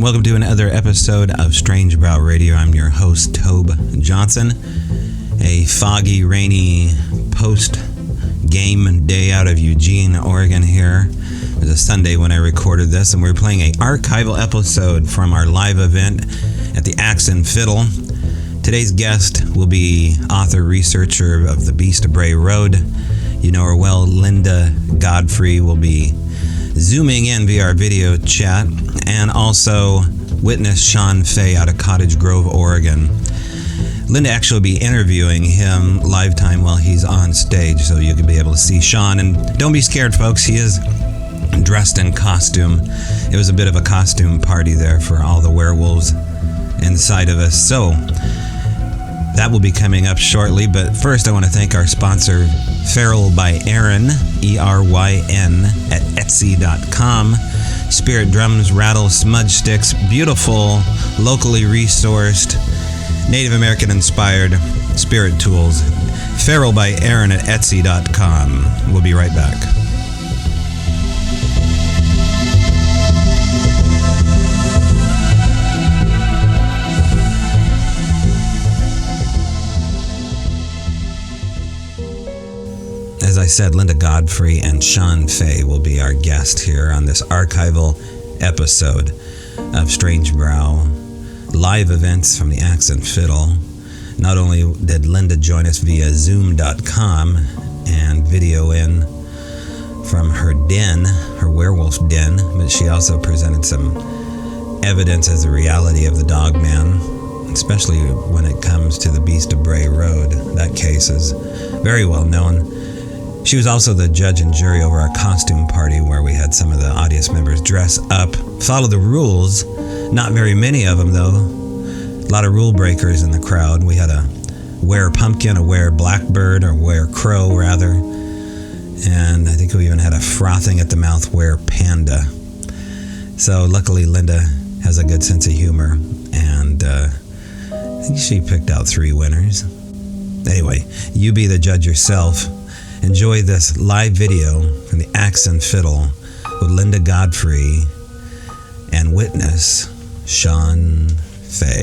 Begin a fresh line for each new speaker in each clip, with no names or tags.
Welcome to another episode of Strange Brau Radio. I'm your host, Tobe Johnson. A foggy, rainy post-game day out of Eugene, Oregon here. It was a Sunday when I recorded this, and we're playing an archival episode from our live event at the Axe and Fiddle. Today's guest will be author, researcher of The Beast of Bray Road. You know her well, Linda Godfrey will be zooming in via our video chat, and also witness Shaun Phay out of Cottage Grove, Oregon. Linda actually will be interviewing him live time while he's on stage, so you can be able to see Shaun. And don't be scared, folks, he is dressed in costume. It was a bit of a costume party there for all the werewolves inside of us. So that will be coming up shortly, but first I want to thank our sponsor, Feral by Aaron, E-R-Y-N, at Etsy.com. Spirit drums, rattles, smudge sticks, beautiful, locally resourced, Native American inspired spirit tools. Feral by Aaron at Etsy.com. We'll be right back. As I said, Linda Godfrey and Shaun Phay will be our guest here on this archival episode of Strange Brau live events from the Axe and Fiddle. Not only did Linda join us via Zoom.com and video in from her den, her werewolf den, but she also presented some evidence as a reality of the DogMan, especially when it comes to the Beast of Bray Road. That case is very well known. She was also the judge and jury over our costume party, where we had some of the audience members dress up, follow the rules. Not very many of them, though. A lot of rule breakers in the crowd. We had a wear pumpkin, a wear blackbird, or wear crow, rather. And I think we even had a frothing at the mouth wear panda. So luckily, Linda has a good sense of humor, and I think she picked out 3 winners. Anyway, you be the judge yourself. Enjoy this live video from the Axe and Fiddle with Linda Godfrey and witness Shaun Phay.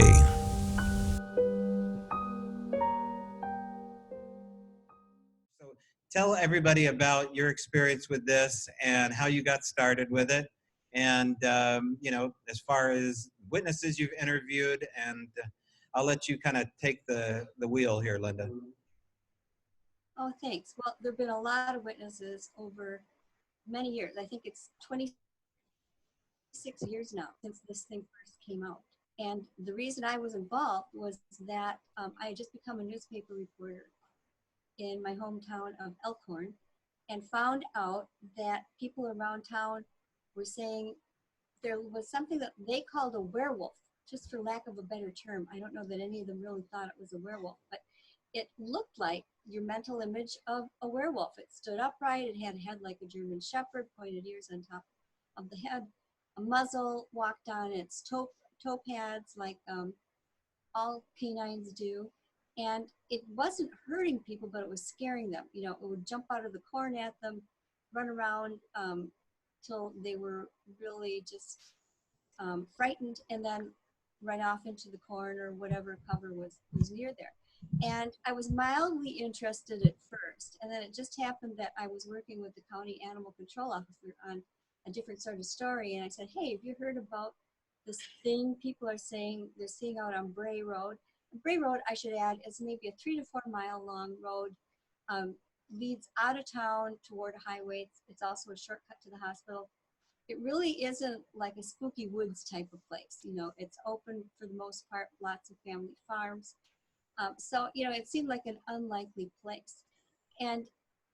So tell everybody about your experience with this and how you got started with it. And, as far as witnesses you've interviewed, and I'll let you kind of take the wheel here, Linda.
Oh, thanks. Well, there have been a lot of witnesses over many years. I think it's 26 years now since this thing first came out. And the reason I was involved was that I had just become a newspaper reporter in my hometown of Elkhorn, and found out that people around town were saying there was something that they called a werewolf, just for lack of a better term. I don't know that any of them really thought it was a werewolf, but it looked like your mental image of a werewolf. It stood upright, it had a head like a German shepherd, pointed ears on top of the head, a muzzle, walked on its toe pads like all canines do. And it wasn't hurting people, but it was scaring them. You know, it would jump out of the corn at them, run around till they were really just frightened, and then run off into the corn or whatever cover was near there. And I was mildly interested at first, and then it just happened that I was working with the county animal control officer on a different sort of story, and I said, hey, have you heard about this thing people are saying they're seeing out on Bray Road? Bray Road, I should add, is maybe a 3 to 4 mile long road, leads out of town toward a highway. It's also a shortcut to the hospital. It really isn't like a spooky woods type of place. You know, it's open for the most part, lots of family farms. So, it seemed like an unlikely place. And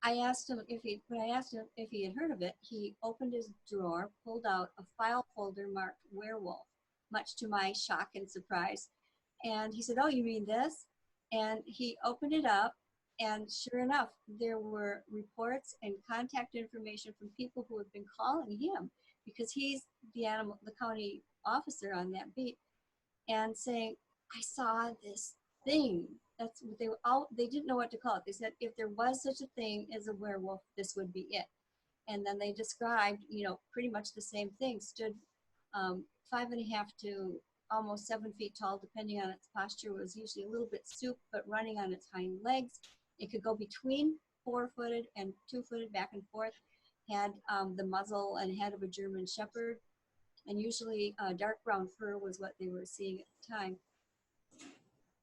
I asked him when I asked him if he had heard of it, he opened his drawer, pulled out a file folder marked werewolf, much to my shock and surprise. And he said, oh, you mean this? And he opened it up, and sure enough, there were reports and contact information from people who had been calling him, because he's the county officer on that beat, and saying, I saw this thing. That's what they didn't know what to call it. They said if there was such a thing as a werewolf, this would be it. And then they described, pretty much the same thing. Stood 5.5 to almost 7 feet tall, depending on its posture, was usually a little bit stooped, but running on its hind legs. It could go between 4-footed and 2-footed back and forth, had the muzzle and head of a German Shepherd, and usually dark brown fur was what they were seeing at the time.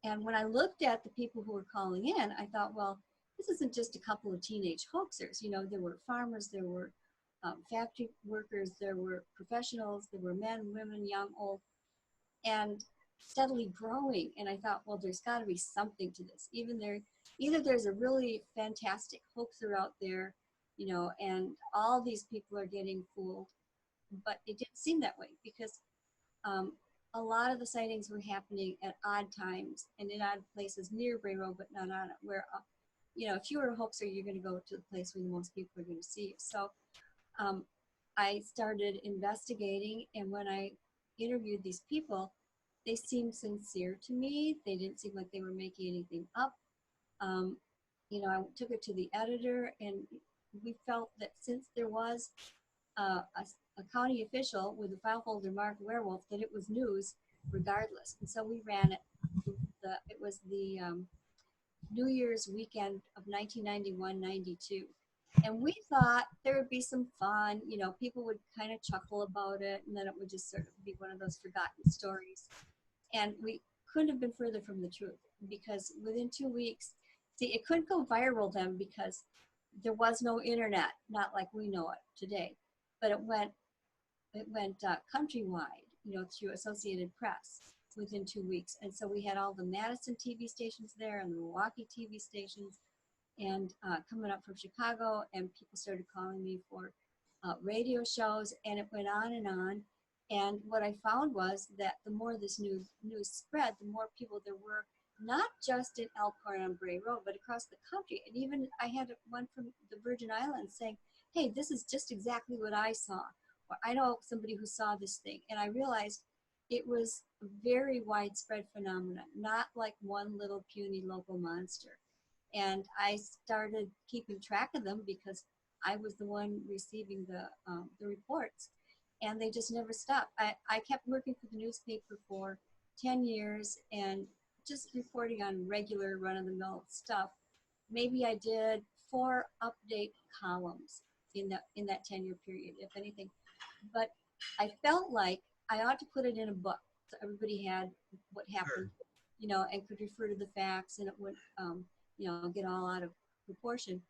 And when I looked at the people who were calling in, I thought, well, this isn't just a couple of teenage hoaxers. You know, there were farmers, there were factory workers, there were professionals, there were men, women, young, old, and steadily growing. And I thought, well, there's got to be something to this. Either there's a really fantastic hoaxer out there, you know, and all these people are getting fooled. But it didn't seem that way, because a lot of the sightings were happening at odd times and in odd places near Bray Road, but not on it, where, you know, if you were a hoaxer, you're going to go to the place where the most people are going to see you. So I started investigating, and when I interviewed these people, they seemed sincere to me. They didn't seem like they were making anything up. You know, I took it to the editor, and we felt that since there was a county official with a file folder marked werewolf, that it was news regardless. And so we ran it. It was the New Year's weekend of 1991-92. And we thought there would be some fun, you know, people would kind of chuckle about it, and then it would just sort of be one of those forgotten stories. And we couldn't have been further from the truth, because within 2 weeks, see, it couldn't go viral then because there was no internet, not like we know it today, but it went countrywide, you know, through Associated Press within 2 weeks. And so we had all the Madison TV stations there and the Milwaukee TV stations, and coming up from Chicago, and people started calling me for radio shows, and it went on and on. And what I found was that the more this news spread, the more people there were, not just in Elkhorn on Bray Road, but across the country. And even I had one from the Virgin Islands saying, hey, this is just exactly what I saw. Or I know somebody who saw this thing. And I realized it was a very widespread phenomenon, not like one little puny local monster. And I started keeping track of them because I was the one receiving the reports, and they just never stopped. I kept working for the newspaper for 10 years and just reporting on regular run-of-the-mill stuff. Maybe I did 4 update columns in that 10-year period, if anything. But I felt like I ought to put it in a book so everybody had what happened, you know, and could refer to the facts, and it would, you know, get all out of proportion.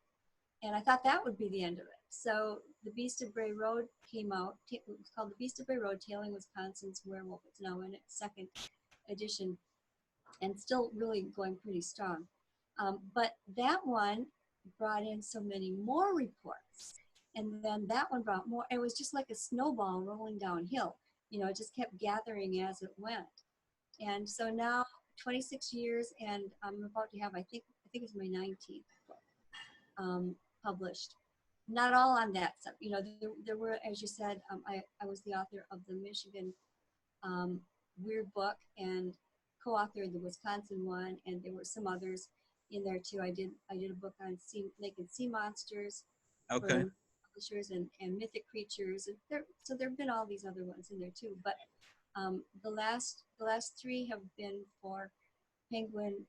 And I thought that would be the end of it. So The Beast of Bray Road came out. It was called The Beast of Bray Road, Tailing Wisconsin's Werewolf. It's now in its 2nd edition and still really going pretty strong. But that one brought in so many more reports. And then that one brought more. It was just like a snowball rolling downhill. You know, it just kept gathering as it went. And so now, 26 years, and I'm about to have, I think it's my 19th book published. Not all on that stuff. You know, there were, as you said, I was the author of the Michigan Weird Book and co-authored the Wisconsin one, and there were some others in there too. I did a book on naked sea monsters.
Okay.
For publishers and mythic creatures, and so there have been all these other ones in there too. But the last 3 have been for Penguin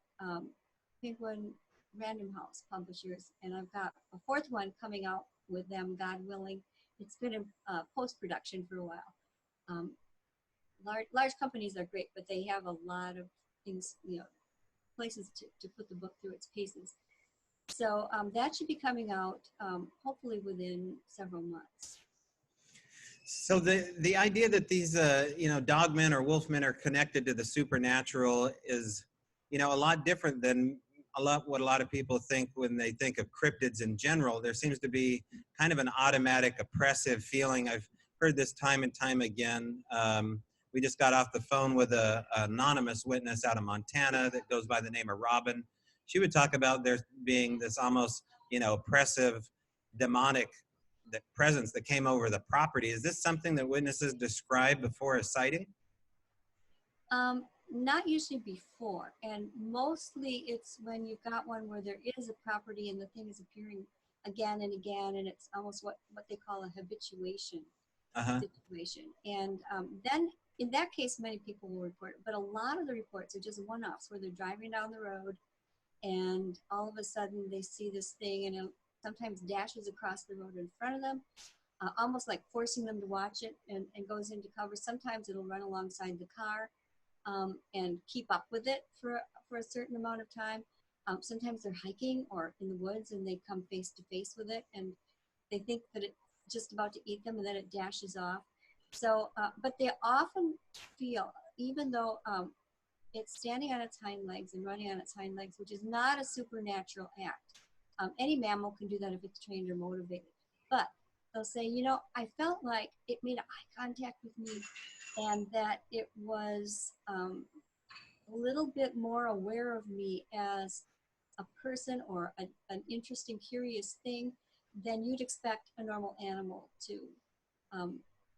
Random House publishers, and I've got a 4th one coming out with them, God willing. It's been in post-production for a while. Large companies are great, but they have a lot of things, you know, places to put the book through its paces. So that should be coming out hopefully within several months.
So the idea that these you know, dogmen or wolfmen are connected to the supernatural is, you know, a lot different than what a lot of people think when they think of cryptids in general. There seems to be kind of an automatic oppressive feeling. I've heard this time and time again. We just got off the phone with an anonymous witness out of Montana that goes by the name of Robin. She would talk about there being this almost, you know, oppressive, demonic presence that came over the property. Is this something that witnesses describe before a sighting?
Not usually before, and mostly it's when you've got one where there is a property and the thing is appearing again and again, and it's almost what they call a habituation situation. And then in that case, many people will report it, but a lot of the reports are just one-offs where they're driving down the road and all of a sudden they see this thing and it sometimes dashes across the road in front of them, almost like forcing them to watch it and goes into cover. Sometimes it'll run alongside the car and keep up with it for a certain amount of time. Sometimes they're hiking or in the woods and they come face to face with it and they think that it's just about to eat them and then it dashes off. So, but they often feel, even though it's standing on its hind legs and running on its hind legs, which is not a supernatural act. Any mammal can do that if it's trained or motivated. But they'll say, you know, I felt like it made eye contact with me and that it was a little bit more aware of me as a person or an interesting, curious thing than you'd expect a normal animal to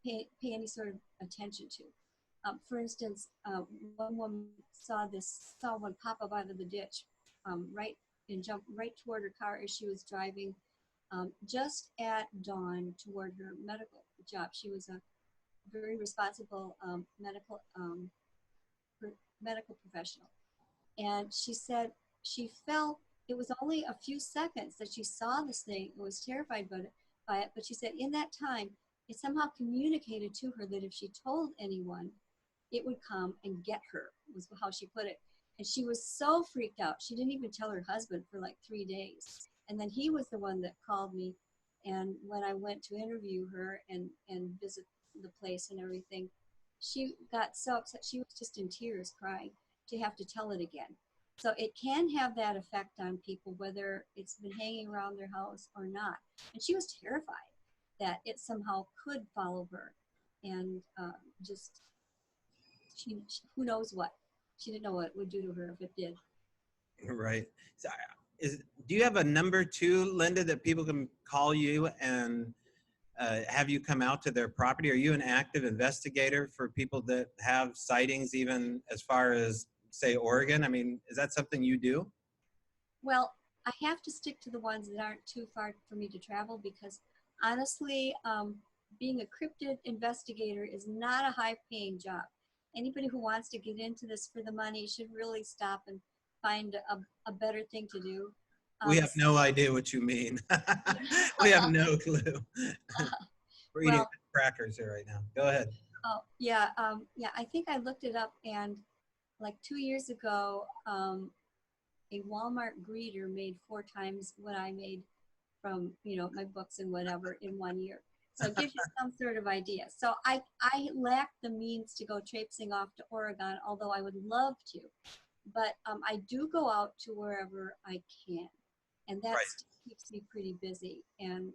pay any sort of attention to. For instance, one woman saw one pop up out of the ditch, and jump right toward her car as she was driving, just at dawn toward her medical job. She was a very responsible medical professional, and she said she felt it was only a few seconds that she saw this thing and was terrified by it. But she said in that time, it somehow communicated to her that if she told anyone, it would come and get her, was how she put it. And she was so freaked out. She didn't even tell her husband for like 3 days. And then he was the one that called me. And when I went to interview her and visit the place and everything, she got so upset. She was just in tears crying to have to tell it again. So it can have that effect on people, whether it's been hanging around their house or not. And she was terrified that it somehow could follow her and just who knows what. She didn't know what it would do to her if it did.
Right. So, do you have a number too, Linda, that people can call you and have you come out to their property? Are you an active investigator for people that have sightings, even as far as, say, Oregon? I mean, is that something you do?
Well, I have to stick to the ones that aren't too far for me to travel because honestly, being a cryptid investigator is not a high-paying job. Anybody who wants to get into this for the money should really stop and find a better thing to do.
We have no idea what you mean. We have no clue. We're eating crackers here right now. Go ahead.
Oh, yeah. Yeah, I think I looked it up, and like 2 years ago, a Walmart greeter made 4 times what I made from, you know, my books and whatever in 1 year. So it gives you some sort of idea. So I lack the means to go traipsing off to Oregon, although I would love to. But I do go out to wherever I can. And that keeps me pretty busy. And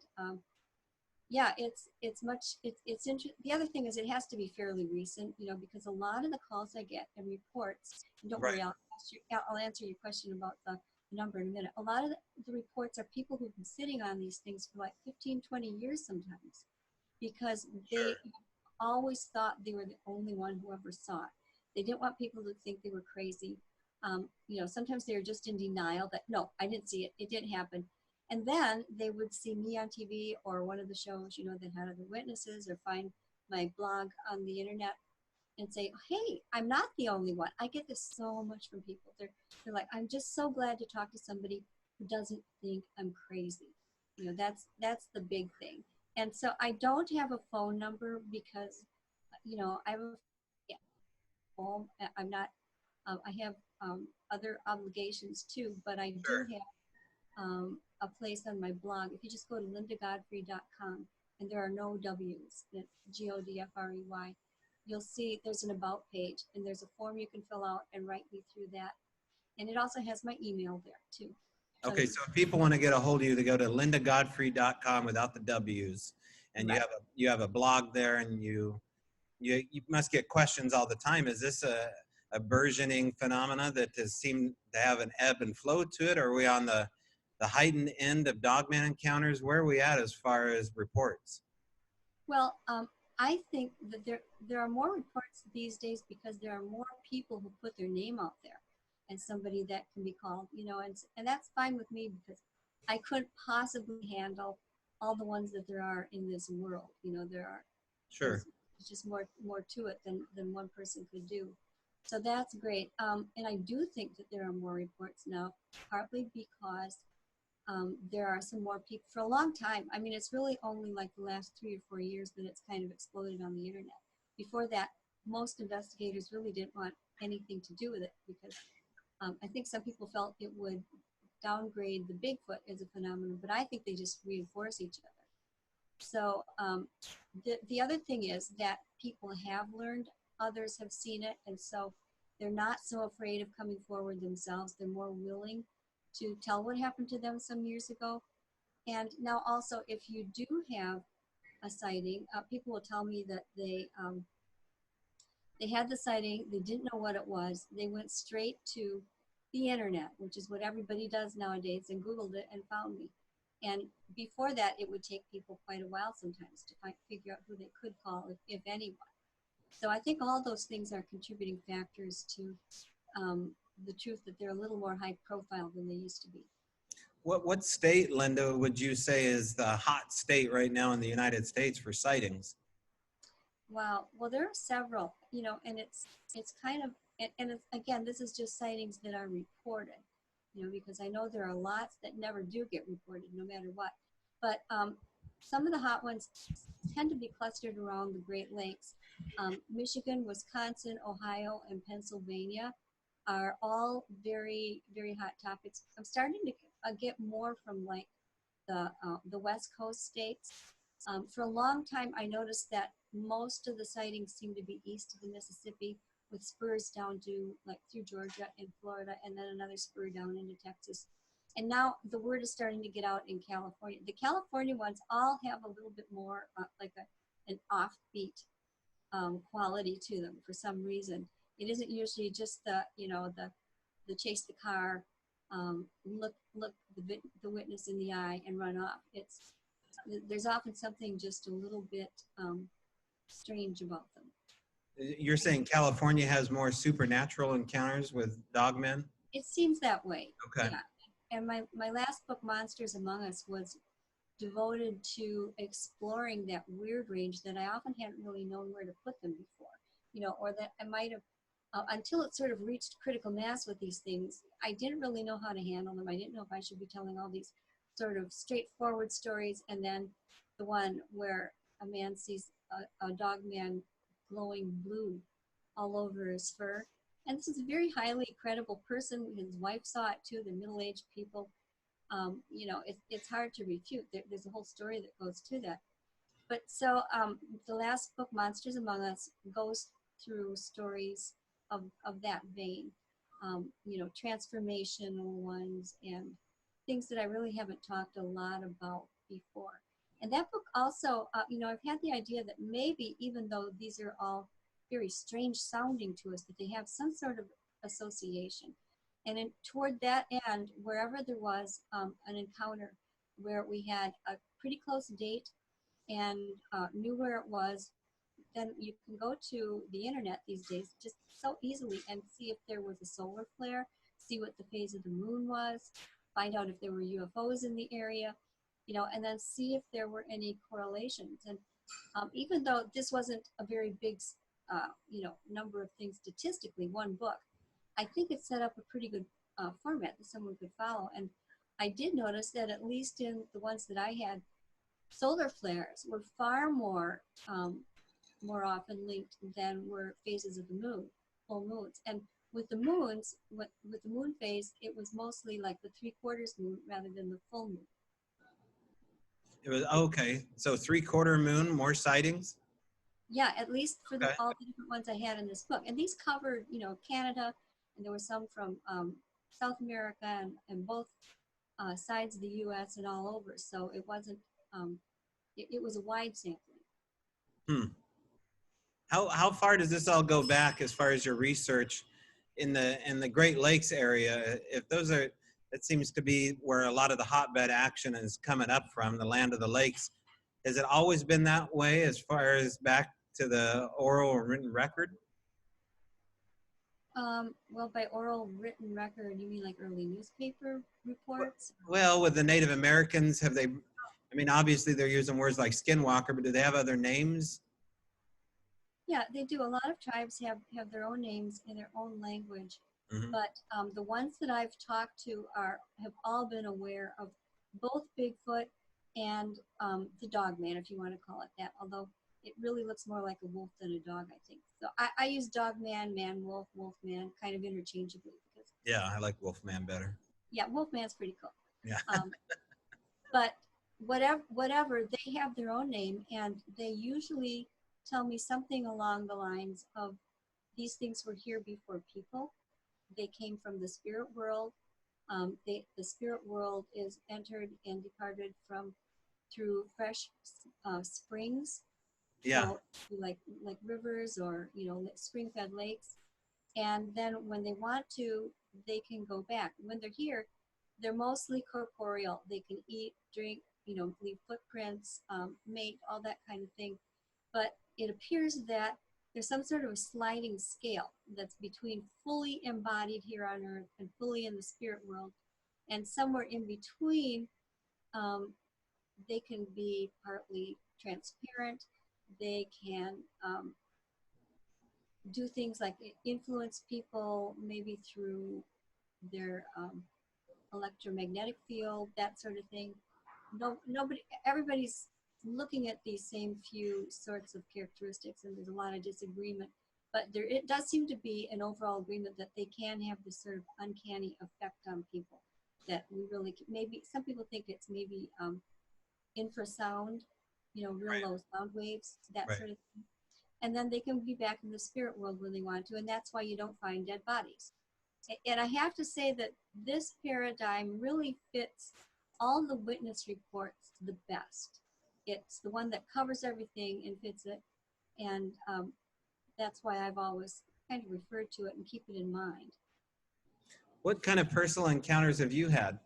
yeah, it's interesting. The other thing is it has to be fairly recent, you know, because a lot of the calls I get and reports, and don't worry, I'll answer your question about the number in a minute. A lot of the reports are people who've been sitting on these things for like 15, 20 years sometimes, because they always thought they were the only one who ever saw it. They didn't want people to think they were crazy. You know, sometimes they were just in denial that, no, I didn't see it. It didn't happen. And then they would see me on TV or one of the shows, you know, that had other witnesses, or find my blog on the internet and say, hey, I'm not the only one. I get this so much from people. They're like, I'm just so glad to talk to somebody who doesn't think I'm crazy. You know, that's the big thing. And so I don't have a phone number because, you know, I have a home. I'm not, I have other obligations too, but I do have a place on my blog. If you just go to lindagodfrey.com, and there are no W's, that's Godfrey, you'll see there's an about page, and there's a form you can fill out and write me through that. And it also has my email there too.
Okay, so if people want to get a hold of you, they go to lindagodfrey.com without the W's, and you have a blog there, and you must get questions all the time. Is this a burgeoning phenomena that has seemed to have an ebb and flow to it? Or are we on the heightened end of DogMan encounters? Where are we at as far as reports?
Well, I think that there are more reports these days because there are more people who put their name out there as somebody that can be called, you know, and that's fine with me because I couldn't possibly handle all the ones that there are in this world. You know, there are It's just more to it than one person could do. So that's great. And I do think that there are more reports now, partly because there are some more people. For a long time, I mean, it's really only like the last 3 or 4 years that it's kind of exploded on the internet. Before that, most investigators really didn't want anything to do with it because I think some people felt it would downgrade the Bigfoot as a phenomenon, but I think they just reinforce each other. So the other thing is that people have learned, others have seen it, and so they're not so afraid of coming forward themselves. They're more willing to tell what happened to them some years ago. And now also, if you do have a sighting, people will tell me that they had the sighting, they didn't know what it was, they went straight to the internet, which is what everybody does nowadays, and Googled it and found me. And before that, it would take people quite a while sometimes to figure out who they could call, if anyone. So I think all those things are contributing factors to the truth that they're a little more high profile than they used to be.
What state, Linda, would you say is the hot state right now in the United States for sightings?
Wow. Well, there are several, you know, and it's kind of, and it's, again, this is just sightings that are reported, you know, because I know there are lots that never do get reported no matter what. But some of the hot ones tend to be clustered around the Great Lakes. Michigan, Wisconsin, Ohio, and Pennsylvania are all very, very hot topics. I'm starting to get more from like the West Coast states. For a long time, I noticed that most of the sightings seem to be east of the Mississippi, with spurs down to like through Georgia and Florida, and then another spur down into Texas. And now the word is starting to get out in California. The California ones all have a little bit more like an offbeat quality to them for some reason. It isn't usually just the, you know, the chase the car, look the witness in the eye and run off. There's often something just a little bit strange about them.
You're saying California has more supernatural encounters with dogmen?
It seems that way.
Okay.
Yeah. And my last book, Monsters Among Us, was devoted to exploring that weird range that I often hadn't really known where to put them before, you know, or that I might have, until it sort of reached critical mass with these things, I didn't really know how to handle them. I didn't know if I should be telling all these sort of straightforward stories, and then the one where a man sees a dog man glowing blue all over his fur. And this is a very highly credible person. His wife saw it too, the middle-aged people. You know, it's hard to refute. There's a whole story that goes to that. But so the last book, Monsters Among Us, goes through stories of that vein, you know, transformational ones and things that I really haven't talked a lot about before. And that book also, you know, I've had the idea that maybe, even though these are all very strange sounding to us, that they have some sort of association. And toward that end, wherever there was an encounter where we had a pretty close date and knew where it was, then you can go to the internet these days just so easily and see if there was a solar flare, see what the phase of the moon was, find out if there were UFOs in the area, you know, and then see if there were any correlations. And even though this wasn't a very big, you know, number of things statistically, one book, I think it set up a pretty good format that someone could follow. And I did notice that at least in the ones that I had, solar flares were far more often linked than were phases of the moon, full moons. And with the moons, with the moon phase, it was mostly like the 3/4 moon rather than the full moon.
It was okay. So 3/4 moon, more sightings?
Yeah, at least for all the different ones I had in this book. And these covered, you know, Canada, and there were some from South America and both sides of the U.S. and all over. So it wasn't, it was a wide sampling.
How far does this all go back as far as your research in the Great Lakes area? If those are, it seems to be where a lot of the hotbed action is coming up from, the land of the lakes. Has it always been that way as far as back to the oral or written record?
Well, by oral written record, you mean like early newspaper reports?
Well, with the Native Americans, have they, I mean, obviously they're using words like skinwalker, but do they have other names?
Yeah, they do. A lot of tribes have their own names in their own language,
Hmm.
but the ones that I've talked to have all been aware of both Bigfoot and the Dogman, if you want to call it that. Although it really looks more like a wolf than a dog, I think. So I use Dogman, man, wolf, wolfman, kind of interchangeably because
Yeah, I like Wolfman better.
yeah, Wolfman's pretty cool.
Yeah.
But whatever, they have their own name, and they usually tell me something along the lines of these things were here before people. They came from the spirit world. The spirit world is entered and departed from through fresh springs,
Yeah.
so like rivers or spring-fed lakes. And then when they want to, they can go back. When they're here, they're mostly corporeal. They can eat, drink, leave footprints, mate, all that kind of thing. But it appears that there's some sort of a sliding scale that's between fully embodied here on Earth and fully in the spirit world. And somewhere in between, they can be partly transparent. They can do things like influence people, maybe through their electromagnetic field, that sort of thing. Everybody's looking at these same few sorts of characteristics, and there's a lot of disagreement. But it does seem to be an overall agreement that they can have this sort of uncanny effect on people. That we really maybe some people think it's maybe infrasound, real low sound waves, that
Right.
sort of thing. And then they can be back in the spirit world when they want to, and that's why you don't find dead bodies. And I have to say that this paradigm really fits all the witness reports the best. It's the one that covers everything and fits it, and that's why I've always kind of referred to it and keep it in mind.
What kind of personal encounters have you had?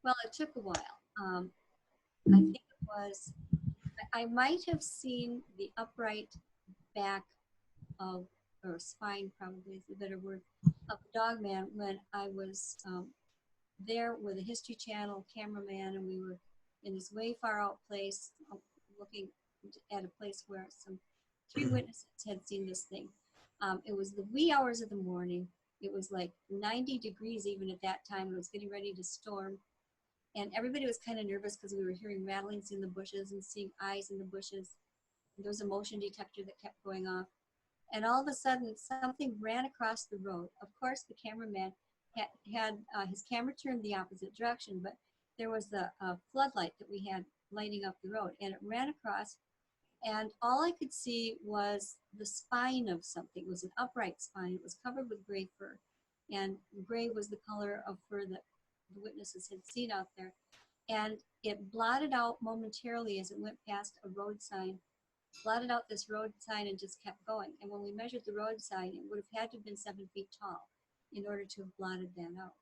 Well, it took a while. I think it was, I might have seen the upright back of, or spine probably is the better word, of a Dogman when I was there with a History Channel cameraman, and we were in this way far out place looking at a place where three witnesses had seen this thing. It was the wee hours of the morning. It was like 90 degrees even at that time. It was getting ready to storm. And everybody was kind of nervous because we were hearing rattlings in the bushes and seeing eyes in the bushes. There was a motion detector that kept going off. And all of a sudden, something ran across the road. Of course, the cameraman had his camera turned the opposite direction, but there was a floodlight that we had lighting up the road, and it ran across, and all I could see was the spine of something. It was an upright spine. It was covered with gray fur, and gray was the color of fur that the witnesses had seen out there. And it blotted out momentarily as it went past a road sign, blotted out this road sign and just kept going. And when we measured the road sign, it would have had to have been 7 feet tall in order to have blotted that out.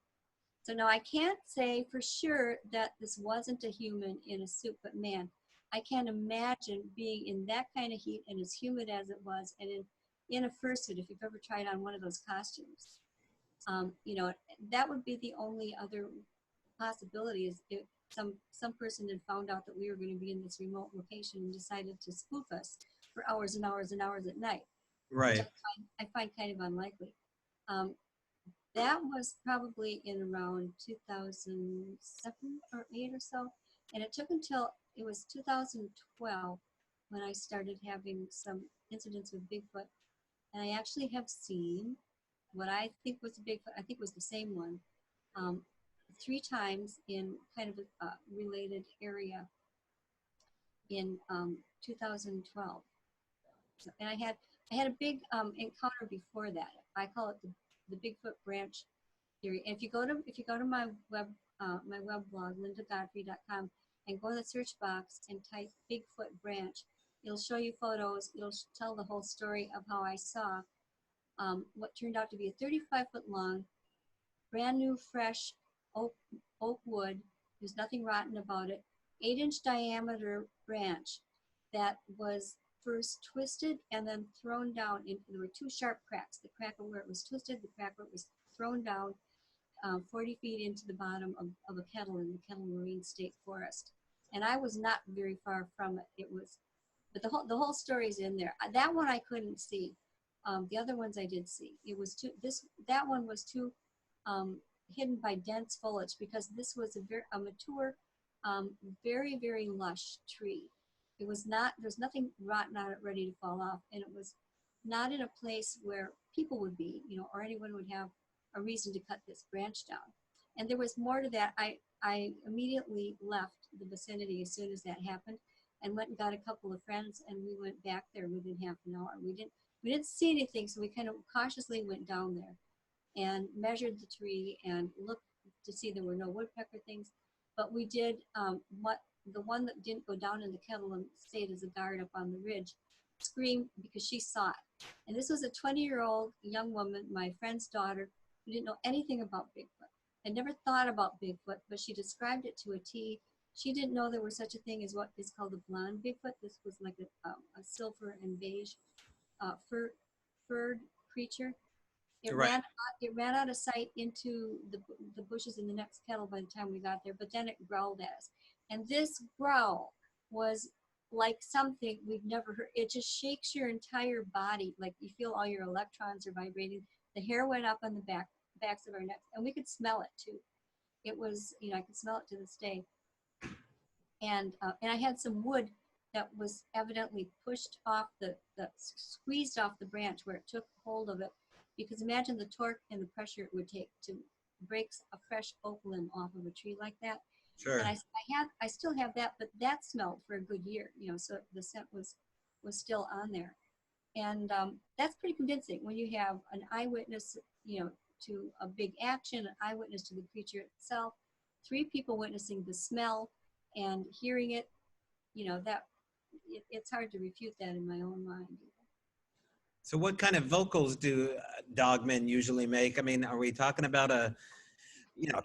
So now I can't say for sure that this wasn't a human in a suit, but man, I can't imagine being in that kind of heat and as humid as it was, and in a fursuit, if you've ever tried on one of those costumes. That would be the only other possibility is if some person had found out that we were going to be in this remote location and decided to spoof us for hours and hours and hours at night,
Right.
which I find kind of unlikely. That was probably in around 2007 or 8 or so, and it took until it was 2012 when I started having some incidents with Bigfoot, and I actually have seen what I think was a Bigfoot. I think it was the same one, 3 times in kind of a related area in 2012. So, and I had a big encounter before that. I call it the Bigfoot branch theory. And if you go to my web blog, lindagodfrey.com, and go in the search box and type Bigfoot branch, it'll show you photos. It'll tell the whole story of how I saw what turned out to be a 35-foot long, brand new, fresh oak wood. There's nothing rotten about it. 8-inch diameter branch that was first twisted and then thrown down. There were 2 sharp cracks. The crack where it was twisted, the crack where it was thrown down 40 feet into the bottom of a kettle in the Kettle Marine State Forest. And I was not very far from it. It was But the whole story is in there. That one I couldn't see. The other ones I did see. It was too that one was too hidden by dense foliage, because this was a mature, very, very lush tree. It was not, there's nothing rotten on it ready to fall off, and it was not in a place where people would be, or anyone would have a reason to cut this branch down. And there was more to that. I immediately left the vicinity as soon as that happened, and went and got a couple of friends, and we went back there within half an hour. We didn't see anything, so we kind of cautiously went down there and measured the tree and looked to see there were no woodpecker things. But we did the one that didn't go down in the kettle and stayed as a guard up on the ridge screamed because she saw it. And this was a 20-year-old young woman, my friend's daughter, who didn't know anything about Bigfoot. Had never thought about Bigfoot, but she described it to a T. She didn't know there was such a thing as what is called a blonde Bigfoot. This was like a silver and beige furred creature. It ran out of sight into the bushes in the next kettle by the time we got there, but then it growled at us. And this growl was like something we've never heard. It just shakes your entire body, like you feel all your electrons are vibrating. The hair went up on the backs of our necks, and we could smell it too. It was, I could smell it to this day. And I had some wood that was evidently pushed off squeezed off the branch where it took hold of it. Because imagine the torque and the pressure it would take to break a fresh oak limb off of a tree like that.
Sure.
And I still have that, but that smelled for a good year, so the scent was still on there. And that's pretty convincing when you have an eyewitness, to a big action, an eyewitness to the creature itself, 3 people witnessing the smell and hearing it, it's hard to refute that in my own mind.
So what kind of vocals do dogmen usually make? I mean, are we talking about a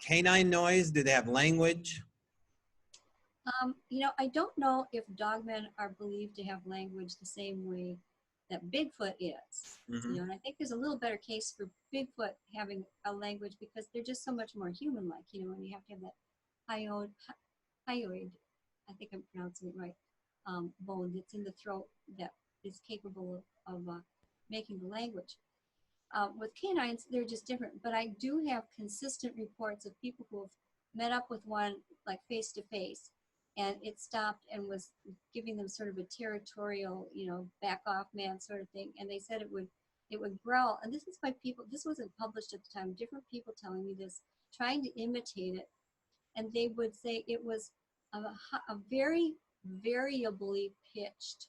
canine noise? Do they have language?
I don't know if dogmen are believed to have language the same way that Bigfoot is.
Mm-hmm.
And I think there's a little better case for Bigfoot having a language because they're just so much more human-like, and you have to have that hyoid, I think I'm pronouncing it right, bone that's in the throat that is capable of making the language. With canines, they're just different, but I do have consistent reports of people who have met up with one like face to face, and it stopped and was giving them sort of a territorial, back off man sort of thing, and they said it would growl. And this is by people, this wasn't published at the time, different people telling me this, trying to imitate it, and they would say it was a very variably pitched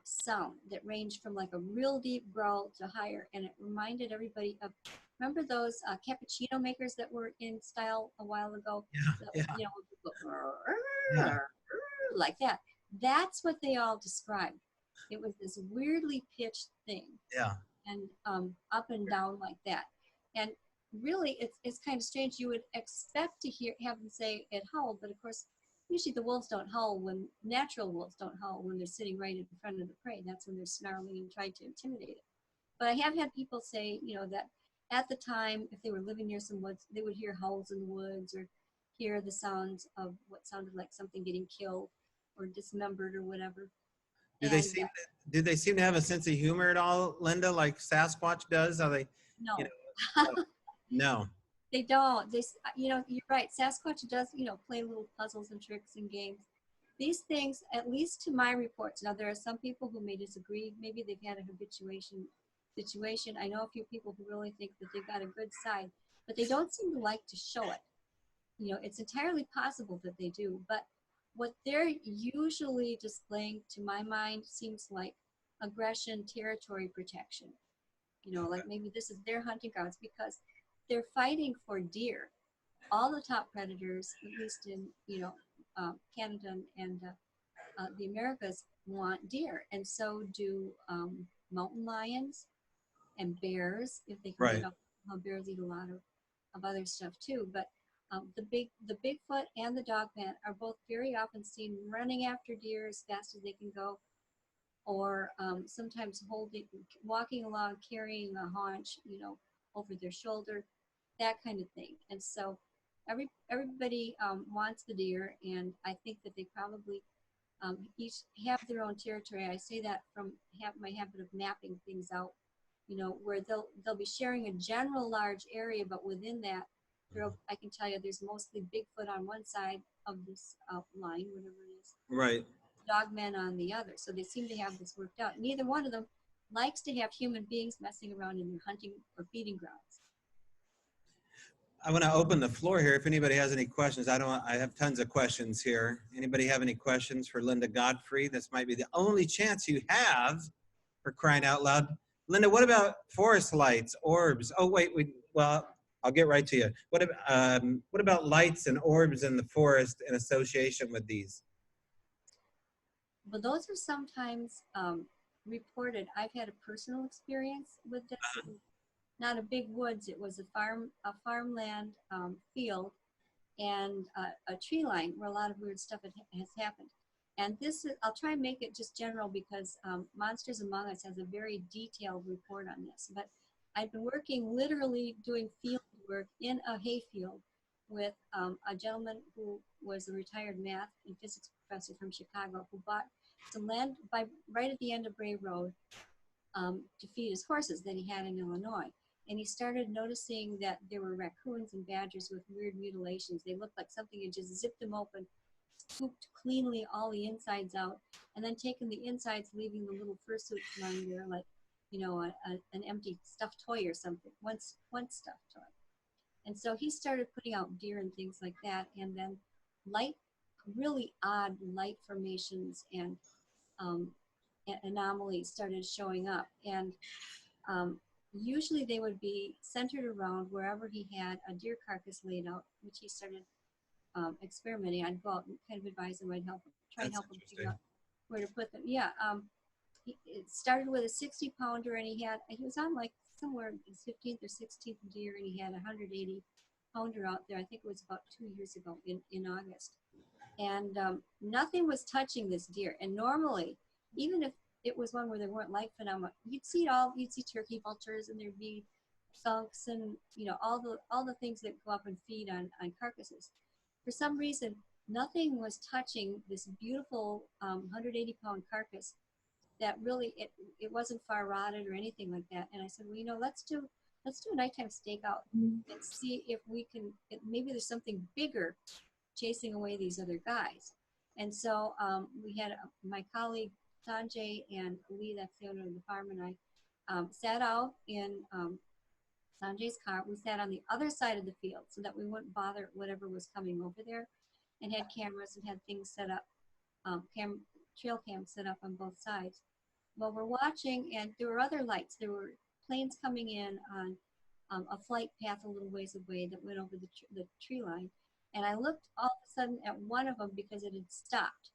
sound that ranged from like a real deep growl to higher, and it reminded everybody of, remember those cappuccino makers that were in style a while ago? Like that. That's what they all described. It was this weirdly pitched thing.
Yeah.
And up and down like that. And really, it's kind of strange. You would expect to have them say it howled, but of course, usually the wolves don't howl natural wolves don't howl when they're sitting right in front of the prey. That's when they're snarling and trying to intimidate it. But I have had people say, that at the time, if they were living near some woods, they would hear howls in the woods or hear the sounds of what sounded like something getting killed or dismembered or whatever.
Do they seem to have a sense of humor at all, Linda, like Sasquatch does? Are they?
No.
No.
They don't. You're right. Sasquatch does, play little puzzles and tricks and games. These things, at least to my reports, now there are some people who may disagree. Maybe they've had a habituation situation. I know a few people who really think that they've got a good side, but they don't seem to like to show it. It's entirely possible that they do, but what they're usually displaying, to my mind, seems like aggression, territory protection. Like maybe this is their hunting grounds because they're fighting for deer. All the top predators, at least in Canada and the Americas, want deer, and so do mountain lions and bears. If they can get up, bears eat a lot of other stuff too. But the Bigfoot and the dogman are both very often seen running after deer as fast as they can go, or sometimes walking along, carrying a haunch, over their shoulder, that kind of thing. And so everybody wants the deer, and I think that they probably each have their own territory. I say that from my habit of mapping things out, you know, where they'll be sharing a general large area, but within that, I can tell you there's mostly Bigfoot on one side of this line, whatever it is,
Right.
DogMan on the other. So they seem to have this worked out. Neither one of them likes to have human beings messing around in their hunting or feeding grounds.
I want to open the floor here. If anybody has any questions, I have tons of questions here. Anybody have any questions for Linda Godfrey? This might be the only chance you have, for crying out loud. Linda, what about forest lights, orbs? Oh, wait, well, I'll get right to you. What about lights and orbs in the forest in association with these?
But those are sometimes reported. I've had a personal experience with this. Not a big woods. It was a farmland field, and a tree line where a lot of weird stuff has happened. And this is, I'll try and make it just general because Monsters Among Us has a very detailed report on this. But I've been working, literally doing field work in a hayfield with a gentleman who was a retired math and physics professor from Chicago who bought some land right at the end of Bray Road to feed his horses that he had in Illinois. And he started noticing that there were raccoons and badgers with weird mutilations. They looked like something had just zipped them open, scooped cleanly all the insides out, and then taken the insides, leaving the little fursuits lying there like, you know, an empty stuffed toy or something, once stuffed toy. And so he started putting out deer and things like that, and then really odd light formations and anomalies started showing up. And usually they would be centered around wherever he had a deer carcass laid out, which he started experimenting. I'd go out and kind of advise him, I'd try and help him figure out where to put them. Yeah, it started with a 60-pounder, and he was on like somewhere his 15th or 16th deer, and he had a 180-pounder out there. I think it was about 2 years ago in August. And nothing was touching this deer. And normally, even if it was one where there weren't light phenomena, you'd see turkey vultures, and there'd be skunks and, you know, all the things that go up and feed on carcasses. For some reason, nothing was touching this beautiful 180-pound carcass that really, it wasn't far rotted or anything like that. And I said, well, you know, let's do a nighttime stakeout and see if we can, maybe there's something bigger chasing away these other guys. And so we had my colleague Sanjay and Lee, that's the owner of the farm, and I sat out in Sanjay's car. We sat on the other side of the field so that we wouldn't bother whatever was coming over there, and had cameras and had things set up, trail cams set up on both sides. Well, we're watching, and there were other lights. There were planes coming in on a flight path a little ways away that went over the tree line. And I looked all of a sudden at one of them because it had stopped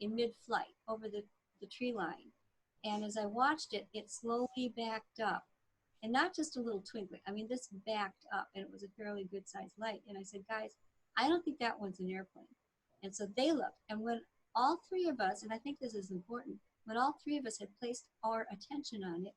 in mid-flight over the tree line. And as I watched it, it slowly backed up. And not just a little twinkling. I mean, this backed up, and it was a fairly good-sized light. And I said, guys, I don't think that one's an airplane. And so they looked. And when all three of us, and I think this is important, when all three of us had placed our attention on it,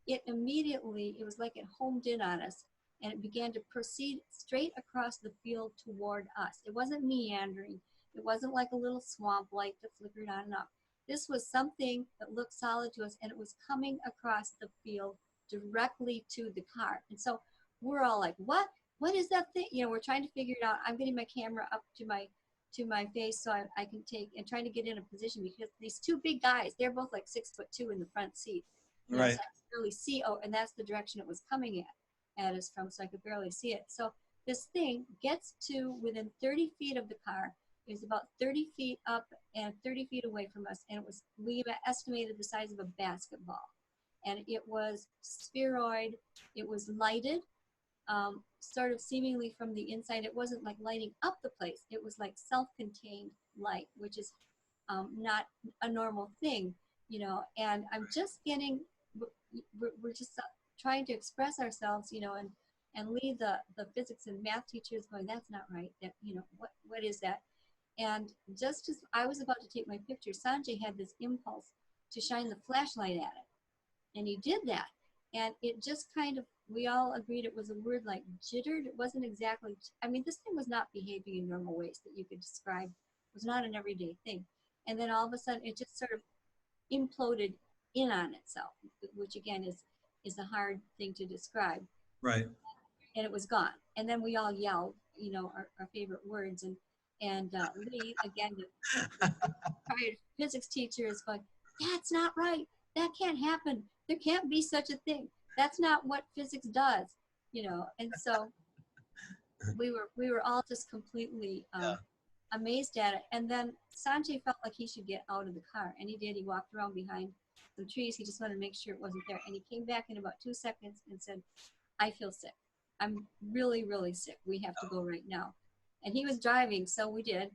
it immediately, it was like it homed in on us, and it began to proceed straight across the field toward us. It wasn't meandering. It wasn't like a little swamp light that flickered on and off. This was something that looked solid to us, and it was coming across the field directly to the car. And so we're all like, what is that thing? You know, we're trying to figure it out. I'm getting my camera up to my face so I can take, and trying to get in a position, because these two big guys, they're both like 6'2" in the front seat.
Right.
So I could barely see, and that's the direction it was coming at us from, so I could barely see it. So this thing gets to within 30 feet of the car. It was about 30 feet up and 30 feet away from us, and we estimated the size of a basketball. And it was spheroid. It was lighted, sort of seemingly from the inside. It wasn't like lighting up the place. It was like self-contained light, which is not a normal thing, you know. And I'm just getting, we're just trying to express ourselves, you know, and leave the physics and math teachers going, that's not right. That, you know, what is that? And just as I was about to take my picture, Sanjay had this impulse to shine the flashlight at it. And he did that. And it just kind of, we all agreed it was a word like jittered. It wasn't exactly, I mean, this thing was not behaving in normal ways that you could describe. It was not an everyday thing. and then all of a sudden it just sort of imploded in on itself, which again is a hard thing to describe.
Right.
And it was gone. And then we all yelled, you know, our favorite words. And Lee, again, the prior physics teacher is going, that's not right. That can't happen. There can't be such a thing. That's not what physics does, you know. And so we were all just completely amazed at it. And then Sanjay felt like he should get out of the car, and he did. He walked around behind some trees. He just wanted to make sure it wasn't there. And he came back in about 2 seconds and said, I feel sick. I'm really, really sick. We have to go right now. And he was driving, so we did.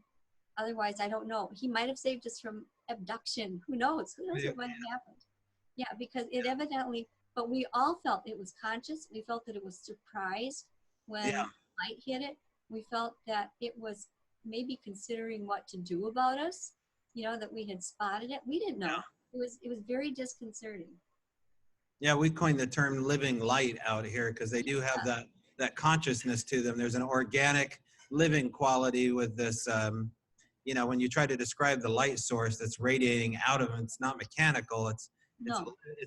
Otherwise, I don't know. He might have saved us from abduction. Who knows? Who knows what might have happened? Yeah, because it evidently, but we all felt it was conscious. We felt that it was surprised when light hit it. We felt that it was maybe considering what to do about us, you know, that we had spotted it. We didn't know. It was very disconcerting.
Yeah, we coined the term living light out here because they do have that consciousness to them. There's an organic living quality with this, you know, when you try to describe the light source that's radiating out of them, it's not mechanical, it's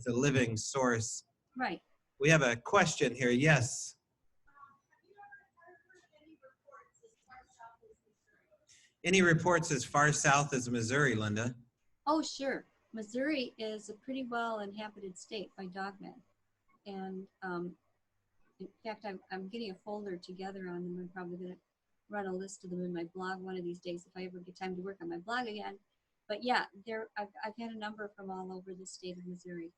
a living source.
Right.
We have a question here. Yes. Any reports as far south as Missouri, Linda?
Oh, sure. Missouri is a pretty well inhabited state by DogMan. And in fact, I'm getting a folder together on them. I'm probably going to run a list of them in my blog one of these days if I ever get time to work on my blog again. But yeah, I've had a number from all over the state of Missouri.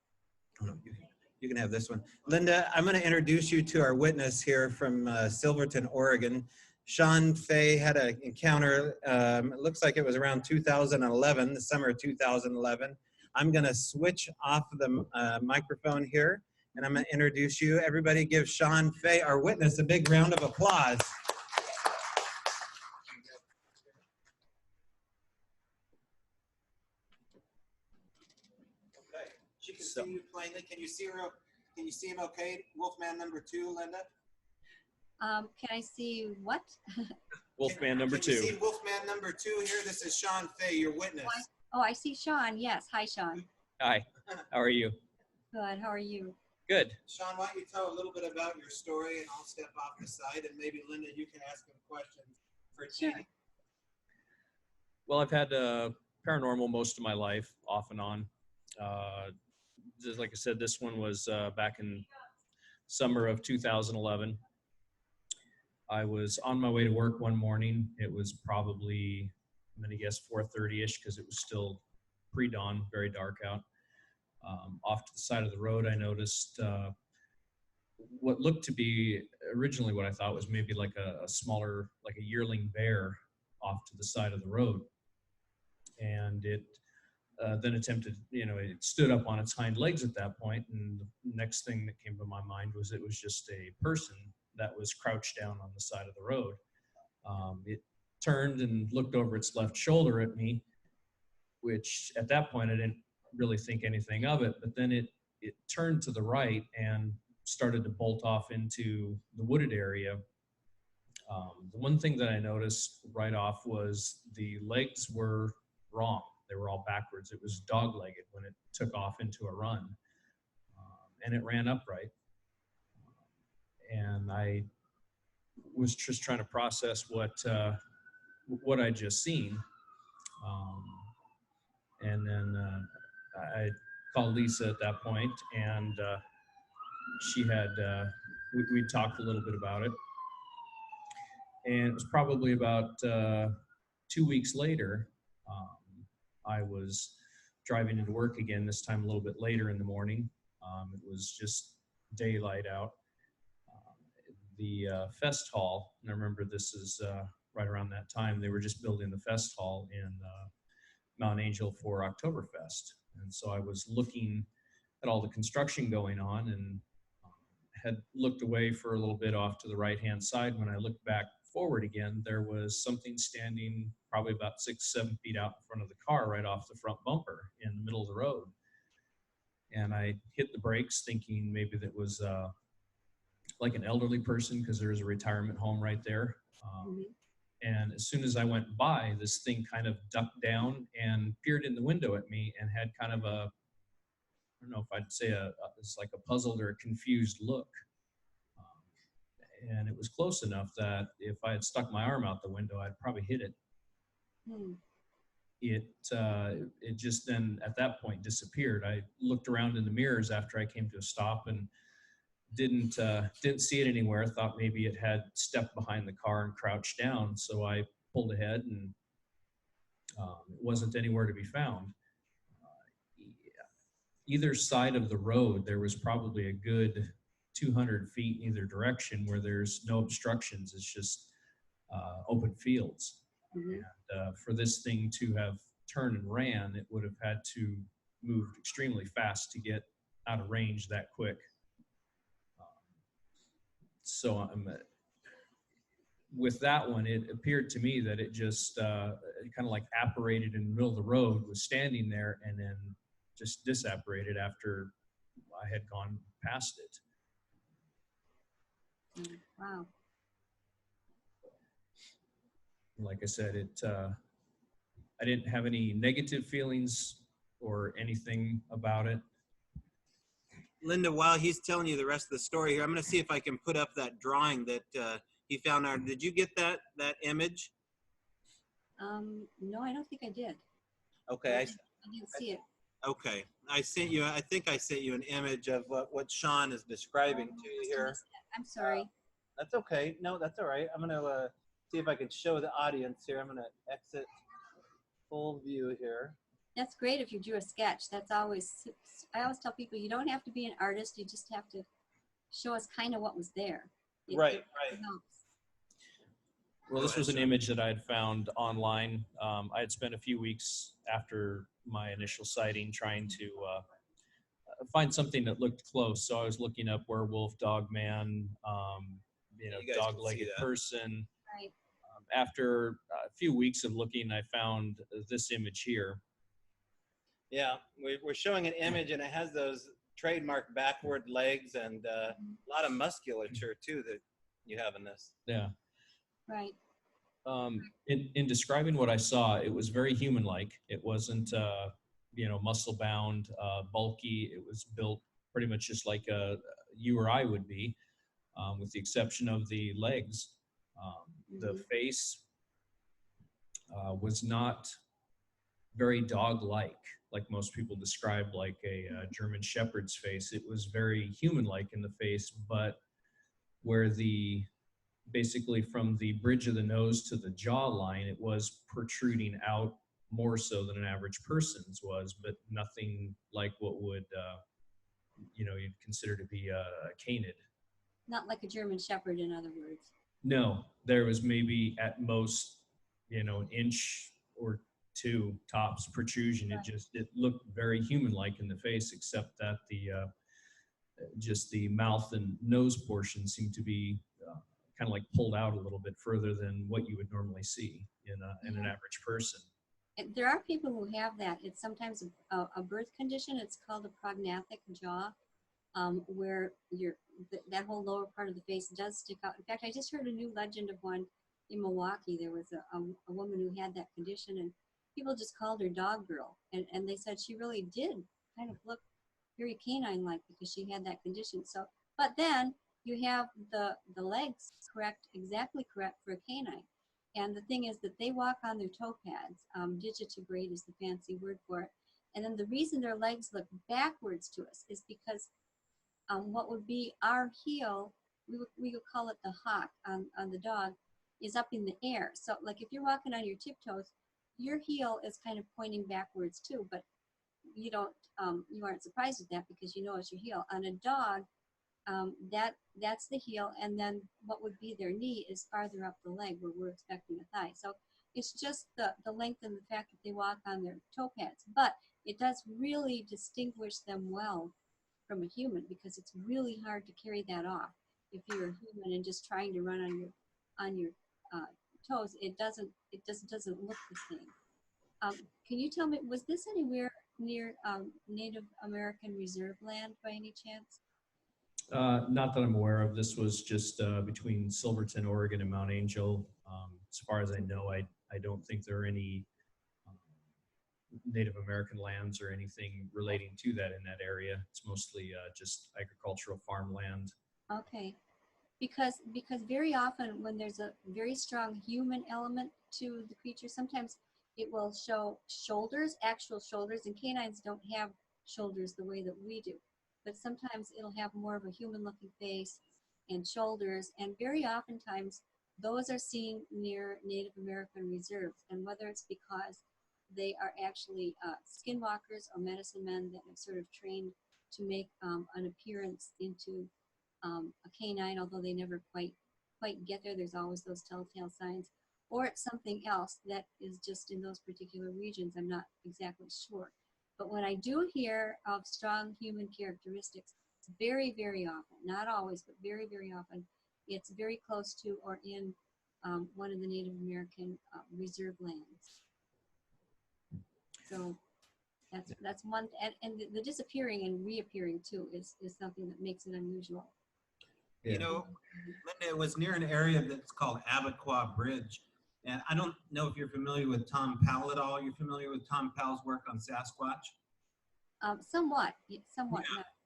You can have this one. Linda, I'm going to introduce you to our witness here from Silverton, Oregon. Shaun Phay had an encounter, it looks like it was around 2011, the summer of 2011. I'm going to switch off the microphone here, and I'm going to introduce you. Everybody give Shaun Phay, our witness, a big round of applause. Okay, she can see you plainly. Can you see her? Can you see him okay? Wolfman number 2, Linda?
Can I see what?
Wolfman number 2.
Can you see Wolfman number 2 here? This is Shaun Phay, your witness.
Oh, I see Shaun. Yes. Hi, Shaun.
Hi. How are you?
Good. How are you?
Good.
Shaun, why don't you tell a little bit about your story, and I'll step off the side, and maybe Linda, you can ask him questions for
Sure.
Tina.
Well, I've had paranormal most of my life, off and on. Just like I said, this one was back in summer of 2011. I was on my way to work one morning. It was probably, I'm going to guess 4:30-ish because it was still pre-dawn, very dark out. Off to the side of the road, I noticed what looked to be originally what I thought was maybe like a smaller, like a yearling bear off to the side of the road. And it then attempted, it stood up on its hind legs at that point. And the next thing that came to my mind was it was just a person that was crouched down on the side of the road. It turned and looked over its left shoulder at me, which at that point I didn't really think anything of it, but then it turned to the right and started to bolt off into the wooded area. The one thing that I noticed right off was the legs were wrong. They were all backwards. It was dog-legged when it took off into a run, and it ran upright. And I was just trying to process what I'd just seen. And then I called Lisa at that point, and she had, we talked a little bit about it. And it was probably about 2 weeks later, I was driving into work again, this time a little bit later in the morning. It was just daylight out. The fest hall, and I remember this is right around that time, they were just building the fest hall in Mount Angel for Oktoberfest. And so I was looking at all the construction going on and had looked away for a little bit off to the right-hand side. When I looked back forward again, there was something standing probably about 6-7 feet out in front of the car right off the front bumper in the middle of the road. And I hit the brakes thinking maybe that was like an elderly person because there was a retirement home right there. And as soon as I went by, this thing kind of ducked down and peered in the window at me and had kind of a, I don't know if I'd say it's like a puzzled or a confused look. And it was close enough that if I had stuck my arm out the window, I'd probably hit it.
Hmm.
It just then at that point disappeared. I looked around in the mirrors after I came to a stop and didn't see it anywhere. Thought maybe it had stepped behind the car and crouched down. So I pulled ahead and it wasn't anywhere to be found. Either side of the road, there was probably a good 200 feet in either direction where there's no obstructions. It's just open fields.
Mhm.
And for this thing to have turned and ran, it would have had to move extremely fast to get out of range that quick. So with that one, it appeared to me that it just kind of like apparated in the middle of the road, was standing there, and then just disapparated after I had gone past it.
Wow.
Like I said, I didn't have any negative feelings or anything about it.
Linda, while he's telling you the rest of the story here, I'm going to see if I can put up that drawing that he found out. Did you get that image?
No, I don't think I did.
Okay.
I didn't see it.
Okay. I think I sent you an image of what Shaun is describing to you here.
I'm sorry.
That's okay. No, that's all right. I'm going to see if I can show the audience here. I'm going to exit full view here.
That's great if you drew a sketch. That's always, I always tell people, you don't have to be an artist. You just have to show us kind of what was there.
Right.
It helps.
Well, this was an image that I had found online. I had spent a few weeks after my initial sighting trying to find something that looked close. So I was looking up werewolf, DogMan, dog-legged person.
Right.
After a few weeks of looking, I found this image here.
Yeah, we're showing an image, and it has those trademark backward legs and a lot of musculature too that you have in this.
Yeah.
Right.
In describing what I saw, it was very human-like. It wasn't, muscle-bound, bulky. It was built pretty much just like you or I would be, with the exception of the legs. The face was not very dog-like, like most people describe, like a German Shepherd's face. It was very human-like in the face, but where basically from the bridge of the nose to the jawline, it was protruding out more so than an average person's was, but nothing like what would, you'd consider to be a canid.
Not like a German Shepherd, in other words.
No, there was maybe at most, an inch or two tops protrusion.
Right.
It looked very human-like in the face, except that just the mouth and nose portion seemed to be kind of like pulled out a little bit further than what you would normally see in an average person.
There are people who have that. It's sometimes a birth condition. It's called a prognathic jaw, where that whole lower part of the face does stick out. In fact, I just heard a new legend of one in Milwaukee. There was a woman who had that condition, and people just called her Dog Girl. And they said she really did kind of look very canine-like because she had that condition. So, but then you have the legs exactly correct for a canine. And the thing is that they walk on their toe pads. Digitigrade is the fancy word for it. And then the reason their legs look backwards to us is because what would be our heel, we would call it the hock on the dog, is up in the air. So like if you're walking on your tiptoes, your heel is kind of pointing backwards too, but you aren't surprised at that because you know it's your heel. On a dog, that's the heel, and then what would be their knee is farther up the leg where we're expecting a thigh. So it's just the length and the fact that they walk on their toe pads, but it does really distinguish them well from a human because it's really hard to carry that off. If you're a human and just trying to run on your toes, it just doesn't look the same. Can you tell me, was this anywhere near Native American reserve land by any chance?
Not that I'm aware of. This was just between Silverton, Oregon and Mount Angel. As far as I know, I don't think there are any Native American lands or anything relating to that in that area. It's mostly just agricultural farmland.
Okay. Because very often when there's a very strong human element to the creature, sometimes it will show shoulders, actual shoulders, and canines don't have shoulders the way that we do. But sometimes it'll have more of a human-looking face and shoulders, and very oftentimes those are seen near Native American reserves. And whether it's because they are actually skinwalkers or medicine men that have sort of trained to make an appearance into a canine, although they never quite get there. There's always those telltale signs, or it's something else that is just in those particular regions. I'm not exactly sure. But when I do hear of strong human characteristics, very, very often, not always, but very, very often, it's very close to or in one of the Native American reserve lands. So that's one, and the disappearing and reappearing too is something that makes it unusual.
You know, Linda, it was near an area that's called Abaquaw Bridge. And I don't know if you're familiar with Tom Powell at all. You're familiar with Tom Powell's work on Sasquatch?
Somewhat.
Yeah.
Not,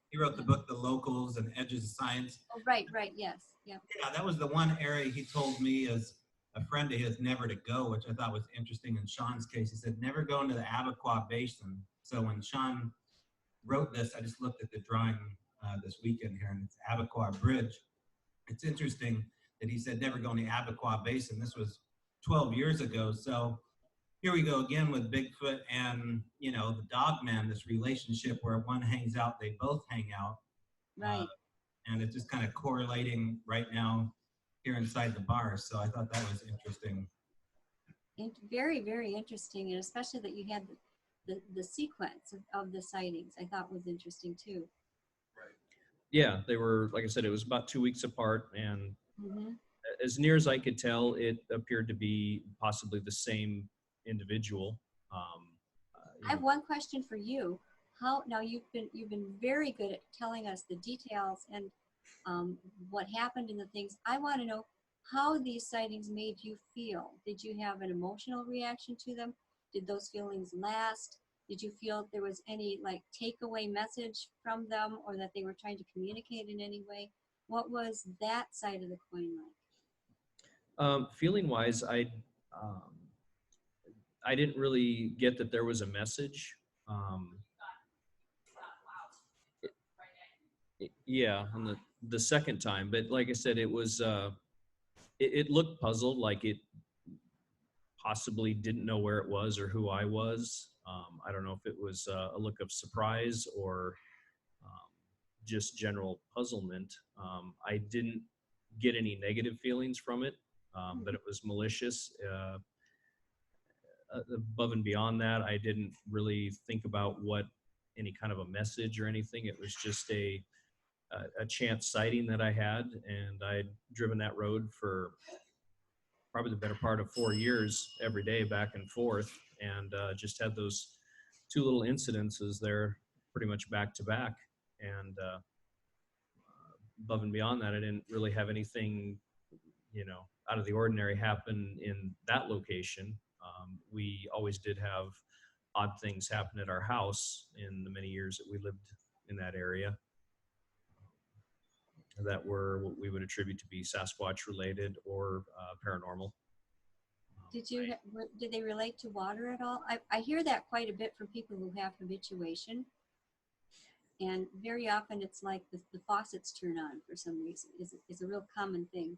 He wrote the book, The Locals and Edges of Science.
oh, right, yes. Yeah.
Yeah, that was the one area he told me as a friend of his never to go, which I thought was interesting. In Shaun's case, he said, never go into the Abaquaw Basin. So when Shaun wrote this, I just looked at the drawing this weekend here, and it's Abaquaw Bridge. It's interesting that he said never go in the Abaquaw Basin. This was 12 years ago. So here we go again with Bigfoot and, you know, the DogMan, this relationship where one hangs out, they both hang out.
Right.
And it's just kind of correlating right now here inside the bar. So I thought that was interesting.
Very, very interesting, and especially that you had the sequence of the sightings, I thought was interesting too.
Yeah, they were, like I said, it was about 2 weeks apart, and as near as I could tell, it appeared to be possibly the same individual.
I have one question for you. How now you've been very good at telling us the details and what happened in the things. I want to know how these sightings made you feel. Did you have an emotional reaction to them? Did those feelings last? Did you feel there was any like takeaway message from them, or that they were trying to communicate in any way? What was that side of the coin like?
Feeling wise, I didn't really get that there was a message. Yeah, on the second time, but like I said, it was it looked puzzled, like it possibly didn't know where it was or who I was. I don't know if it was a look of surprise or just general puzzlement. I didn't get any negative feelings from it, but it was malicious. Above and beyond that, I didn't really think about what any kind of a message or anything. It was just a chance sighting that I had, and I'd driven that road for probably the better part of 4 years every day back and forth, and just had those two little incidences there pretty much back to back. And above and beyond that, I didn't really have anything, you know, out of the ordinary happen in that location. We always did have odd things happen at our house in the many years that we lived in that area that were what we would attribute to be Sasquatch related or paranormal.
Did they relate to water at all? I hear that quite a bit from people who have habituation, and very often it's like the faucets turn on for some reason. Is a real common thing.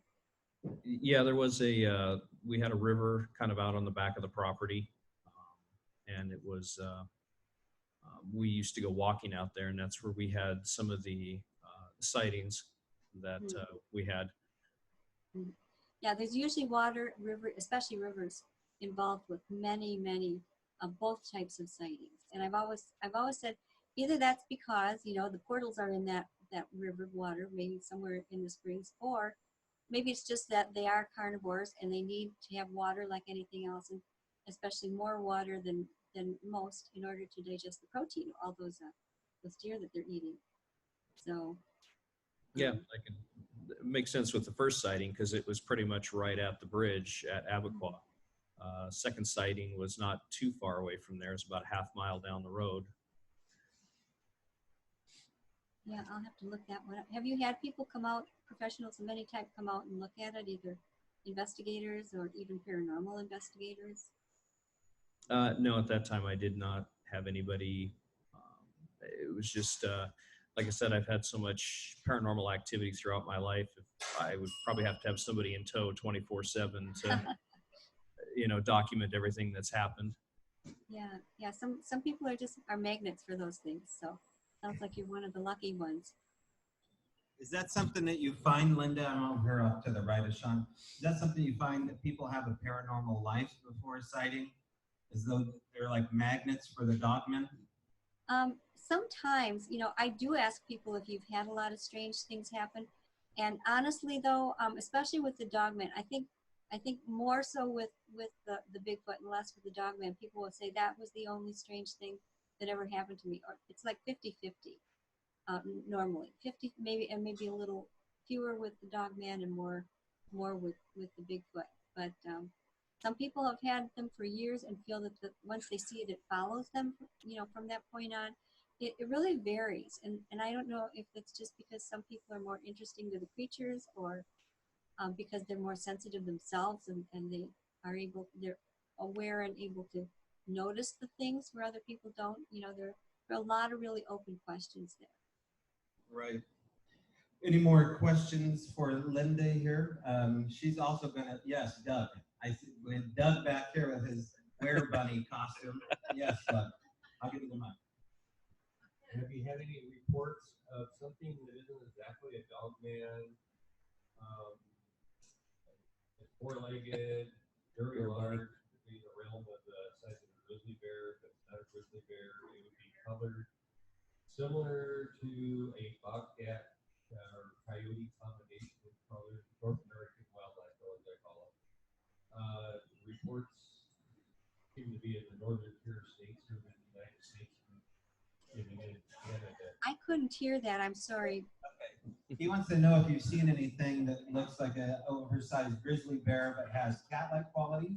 Yeah, there was we had a river kind of out on the back of the property, and it was we used to go walking out there, and that's where we had some of the sightings that we had.
Yeah, there's usually river, especially rivers, involved with many of both types of sightings. And I've always said either that's because, you know, the portals are in that river water, maybe somewhere in the springs, or maybe it's just that they are carnivores and they need to have water like anything else, and especially more water than most in order to digest the protein, all those deer that they're eating. So
Yeah, I can. It makes sense with the first sighting because it was pretty much right at the bridge at Abaquaw. Second sighting was not too far away from there. It's about a half mile down the road.
Yeah, I'll have to look that one up. Have you had people come out, professionals of any type, come out and look at it, either investigators or even paranormal investigators?
No, at that time I did not have anybody. It was just, like I said, I've had so much paranormal activity throughout my life. I would probably have to have somebody in tow 24/7 to, document everything that's happened.
Yeah. Some people are magnets for those things. So sounds like you're one of the lucky ones.
Is that something that you find, Linda? I'm over here up to the right of Shaun. Is that something you find that people have a paranormal life before a sighting? As though they're like magnets for the dogmen?
Sometimes, I do ask people if you've had a lot of strange things happen. And honestly, though, especially with the dogman, I think more so with the Bigfoot and less with the dogman, people will say that was the only strange thing that ever happened to me. Or it's like 50-50 normally. 50 maybe, and maybe a little fewer with the dogman and more with the Bigfoot. But some people have had them for years and feel that once they see it, it follows them, from that point on. It really varies. And I don't know if it's just because some people are more interesting to the creatures or because they're more sensitive themselves and they're aware and able to notice the things where other people don't. There are a lot of really open questions there.
Right. Any more questions for Linda here? She's also gonna, yes, Doug. I see with Doug back here with his Were Bunny costume. Yes, Doug. I'll give you the mic.
Have you had any reports of something that isn't exactly a dogman, four-legged, very large, would be in the realm of the size of a grizzly bear, but it's not a grizzly bear. It would be colored similar to a bobcat or coyote combination of colors, North American wildlife, as I call it. Reports seem to be in the northern tier states of the United States.
I couldn't hear that. I'm sorry.
Okay. He wants to know if you've seen anything that looks like an oversized grizzly bear but has cat-like qualities.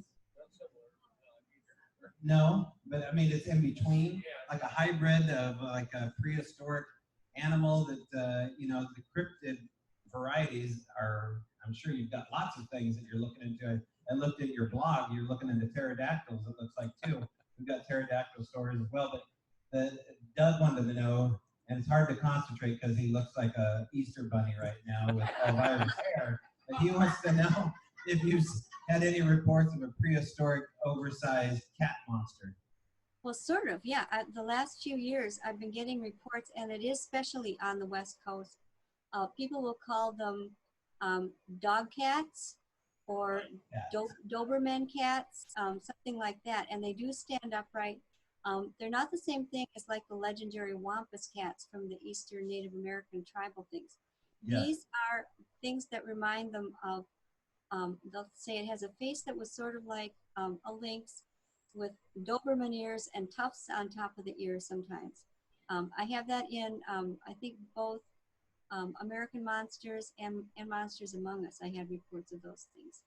No, but I mean it's in between, like a hybrid of like a prehistoric animal that the cryptid varieties are. I'm sure you've got lots of things that you're looking into. I looked at your blog. You're looking into pterodactyls. It looks like too. We've got pterodactyl stories as well, but Doug wanted to know, and it's hard to concentrate because he looks like a Easter bunny right now with Elvira's hair. But he wants to know if you've had any reports of a prehistoric oversized cat monster.
Well, sort of, yeah. The last few years, I've been getting reports, and it is especially on the West Coast. People will call them dog cats or Doberman cats, something like that, and they do stand upright. They're not the same thing as like the legendary Wampus cats from the Eastern Native American tribal things. Yeah. These are things that remind them of, they'll say it has a face that was sort of like a lynx with Doberman ears and tufts on top of the ears sometimes. I have that in, I think, both American Monsters and Monsters Among Us. I had reports of those things.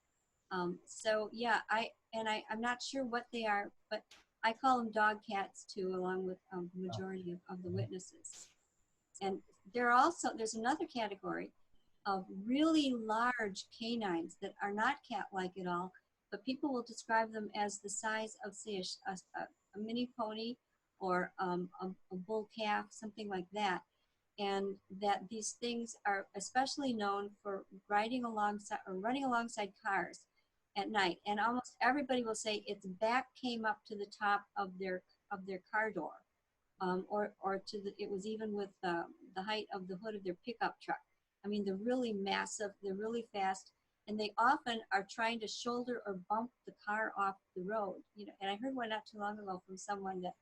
So yeah, I'm not sure what they are, but I call them dog cats too, along with the majority of the witnesses. And there's another category of really large canines that are not cat-like at all, but people will describe them as the size of, say, a mini pony or a bull calf, something like that. And that these things are especially known for riding alongside or running alongside cars at night. And almost everybody will say its back came up to the top of their car door, or it was even with the height of the hood of their pickup truck. I mean, they're really massive, they're really fast, and they often are trying to shoulder or bump the car off the road. And I heard one not too long ago from someone that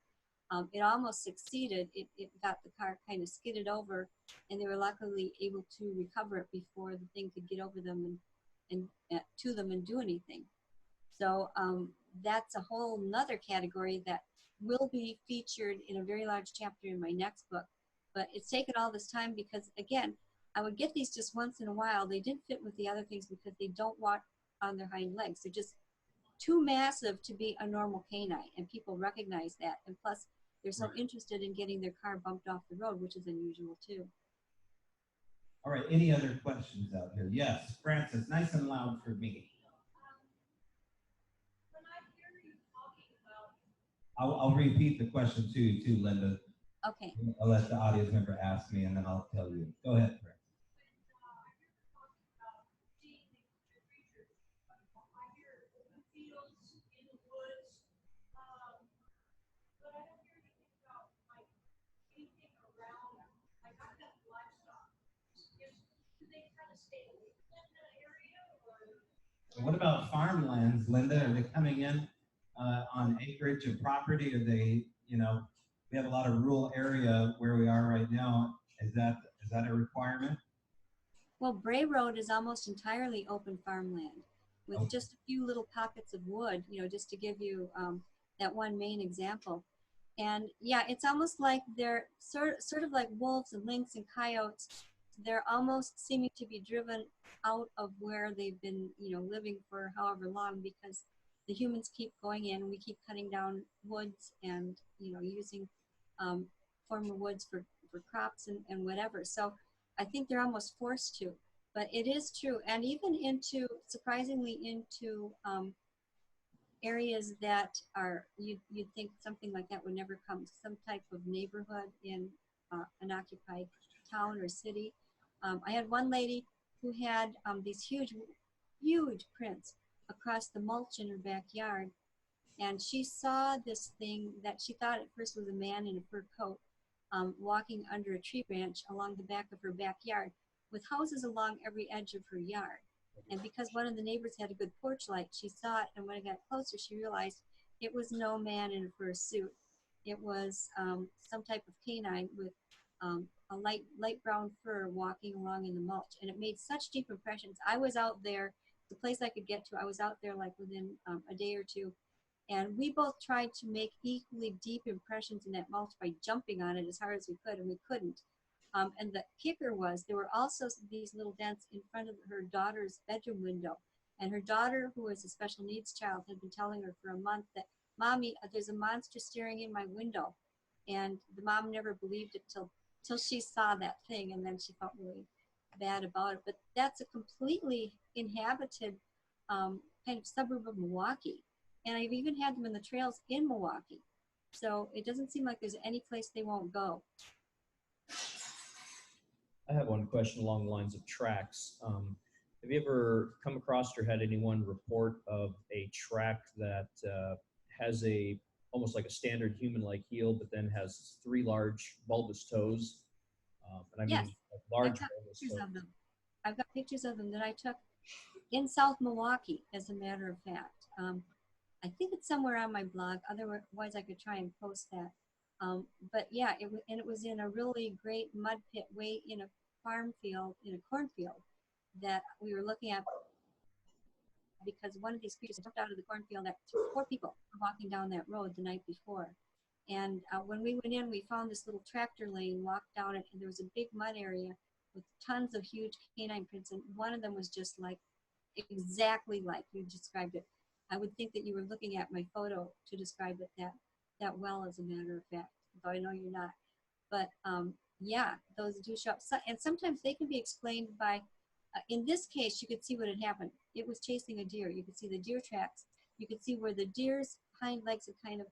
it almost succeeded. It got the car kind of skidded over, and they were luckily able to recover it before the thing could get over them and to them and do anything. So that's a whole nother category that will be featured in a very large chapter in my next book. But it's taken all this time because, again, I would get these just once in a while. They didn't fit with the other things because they don't walk on their hind legs. They're just too massive to be a normal canine, and people recognize that. And plus, they're so interested in getting their car bumped off the road, which is unusual too.
All right, any other questions out here? Yes, Francis, nice and loud for me.
When I hear you talking about,
I'll repeat the question to you too, Linda.
Okay.
I'll let the audience member ask me and then I'll tell you. Go ahead, Francis. What about farmlands, Linda? Are they coming in on acreage of property? Are they, you know, we have a lot of rural area where we are right now. Is that a requirement?
Well, Bray Road is almost entirely open farmland with just a few little pockets of wood, you know, just to give you that one main example. And yeah, it's almost like they're sort of like wolves and lynx and coyotes. They're almost seeming to be driven out of where they've been, you know, living for however long, because the humans keep going in and we keep cutting down woods and, you know, using former woods for crops and whatever. So I think they're almost forced to, but it is true. And even into, surprisingly, into areas that are, you'd think something like that would never come, some type of neighborhood in an occupied town or city. I had one lady who had these huge prints across the mulch in her backyard. And she saw this thing that she thought at first was a man in a fur coat walking under a tree branch along the back of her backyard with houses along every edge of her yard. And because one of the neighbors had a good porch light, she saw it, and when it got closer, she realized it was no man in a fur suit. It was some type of canine with a light brown fur walking along in the mulch, and it made such deep impressions. I was out there, the place I could get to, I was out there like within a day or two, and we both tried to make equally deep impressions in that mulch by jumping on it as hard as we could, and we couldn't. And the kicker was there were also these little dents in front of her daughter's bedroom window. And her daughter, who was a special needs child, had been telling her for a month that, "Mommy, there's a monster staring in my window." And the mom never believed it till she saw that thing, and then she felt really bad about it. But that's a completely inhabited kind of suburb of Milwaukee. And I've even had them in the trails in Milwaukee. So it doesn't seem like there's any place they won't go.
I have one question along the lines of tracks. Have you ever come across or had anyone report of a track that has almost like a standard human-like heel, but then has 3 large bulbous toes? And I
Yes,
mean large
I've got
bulbous
pictures
toes.
of them. I've got pictures of them that I took in South Milwaukee, as a matter of fact. I think it's somewhere on my blog. Otherwise, I could try and post that. But yeah, it was in a really great mud pit way in a farm field, in a cornfield that we were looking at, because one of these creatures jumped out of the cornfield that 4 people were walking down that road the night before. And when we went in, we found this little tractor lane, walked down it, and there was a big mud area with tons of huge canine prints, and one of them was just like exactly like you described it. I would think that you were looking at my photo to describe it that well, as a matter of fact, though I know you're not. But yeah, those do show up. And sometimes they can be explained by, in this case, you could see what had happened. It was chasing a deer. You could see the deer tracks. You could see where the deer's hind legs had kind of,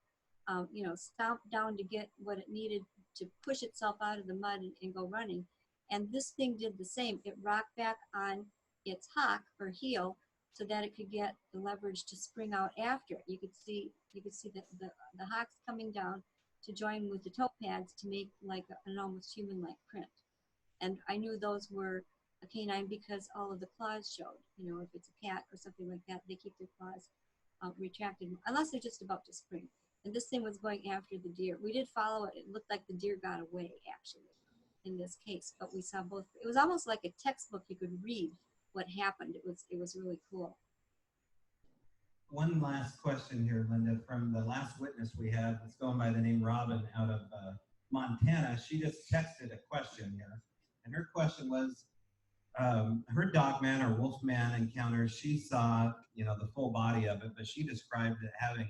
stomped down to get what it needed to push itself out of the mud and go running. And this thing did the same. It rocked back on its hock or heel so that it could get the leverage to spring out after it. You could see the hocks coming down to join with the toe pads to make like an almost human-like print. And I knew those were a canine because all of the claws showed. You know, if it's a cat or something like that, they keep their claws retracted unless they're just about to spring. And this thing was going after the deer. We did follow it. It looked like the deer got away, actually, in this case. But we saw both. It was almost like a textbook. You could read what happened. It was really cool.
One last question here, Linda, from the last witness we had that's going by the name Robin out of Montana. She just texted a question here. And her question was, her DogMan or Wolfman encounter, she saw, the full body of it, but she described it having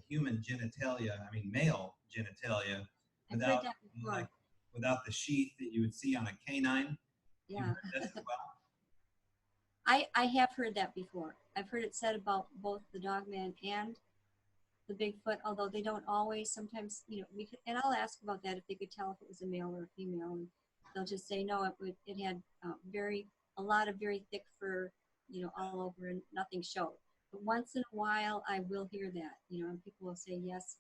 human genitalia, male genitalia,
I've
without
heard that before.
without the sheath that you would see on a canine. You
Yeah.
heard this as well?
I have heard that before. I've heard it said about both the Dogman and the Bigfoot, although they don't always. Sometimes, and I'll ask about that if they could tell if it was a male or a female, and they'll just say no. It had a lot of very thick fur, all over, and nothing showed. But once in a while, I will hear that, and people will say yes,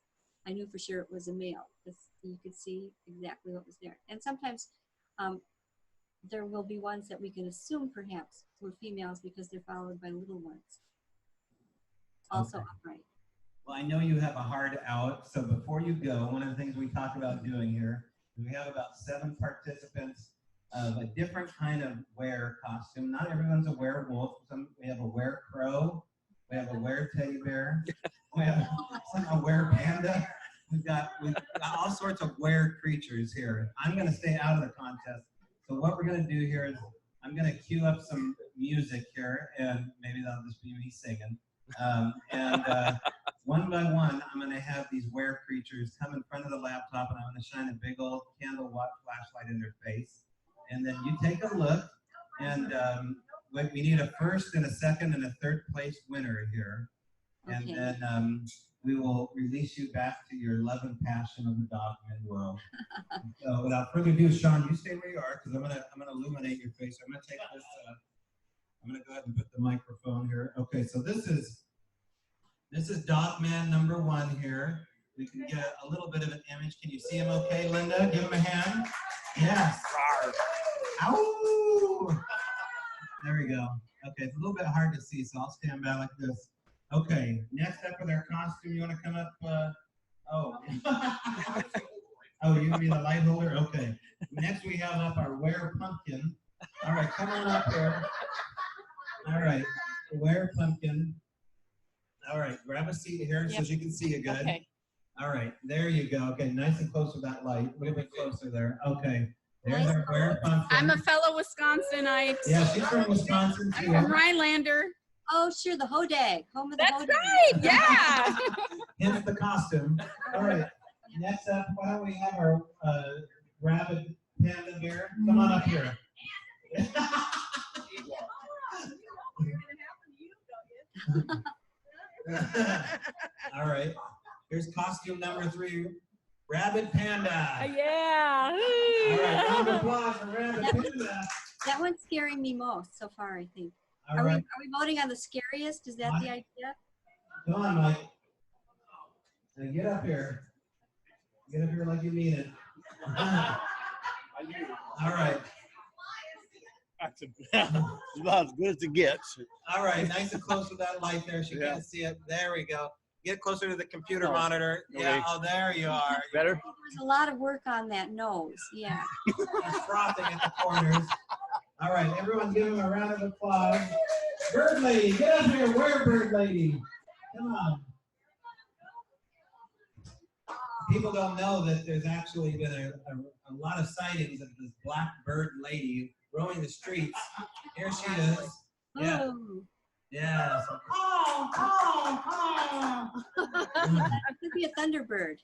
I knew for sure it was a male because you could see exactly what was there. And sometimes there will be ones that we can assume perhaps were females because they're followed by little ones, also upright.
Well, I know you have a hard out, so before you go, one of the things we talk about doing here is we have about 7 participants of a different kind of wear costume. Not everyone's a werewolf. We have a werecrow, we have a were teddy bear, we have a were panda. We've got all sorts of were creatures here. I'm going to stay out of the contest. So what we're going to do here is I'm going to cue up some music here, and maybe that'll just be me singing. One by one, I'm going to have these were creatures come in front of the laptop, and I'm going to shine a big old candle flashlight in their face. And then you take a look, and we need a first and a second and a third place winner here. And then we will release you back to your love and passion of the DogMan world. So without further ado, Shaun, you stay where you are, because I'm gonna illuminate your face. I'm gonna take this. I'm gonna go ahead and put the microphone here. Okay, so this is DogMan number 1 here. We can get a little bit of an image. Can you see him okay, Linda? Give him a hand. Yes. Ow! There we go. Okay, it's a little bit hard to see, so I'll stand by like this. Okay, next up with our costume, you want to come up? Oh, you can be the light holder? Okay. Next we have up our were pumpkin. All right, come on up here. All right, were pumpkin. All right, grab a seat here so she can see you good. Okay. All right, there you go. Okay, nice and close with that light. A little bit closer there. Okay. There's our were pumpkin.
I'm a fellow Wisconsinite.
Yeah, she's from Wisconsin too.
I'm from Rhinelander.
Oh, sure, the hodag. Home of the
That's
hodag.
right, yeah.
Hence the costume. All right. Next up, why don't we have our rabid panda bear? Come on up here. All right. Here's costume number 3, rabid panda.
Yeah.
All right. Round of applause for rabid panda.
That one's scaring me most so far, I think.
All
Are
right.
we voting on the scariest? Is that the idea?
Come on, Mike. Now get up here. Get up here like you mean it. All right.
That's about as good as it gets.
All right, nice and close with that light there. She can't see it. There we go. Get closer to the computer monitor. Yeah, oh, there you are.
Better?
There's a lot of work on that nose. Yeah.
It's frothing at the corners. All right, everyone give him a round of applause. Bird Lady, get up here. Where, Bird Lady? Come on. People don't know that there's actually been a lot of sightings of this black bird lady roaming the streets. Here she is. Yeah.
Ooh.
Yeah.
That could be a thunderbird.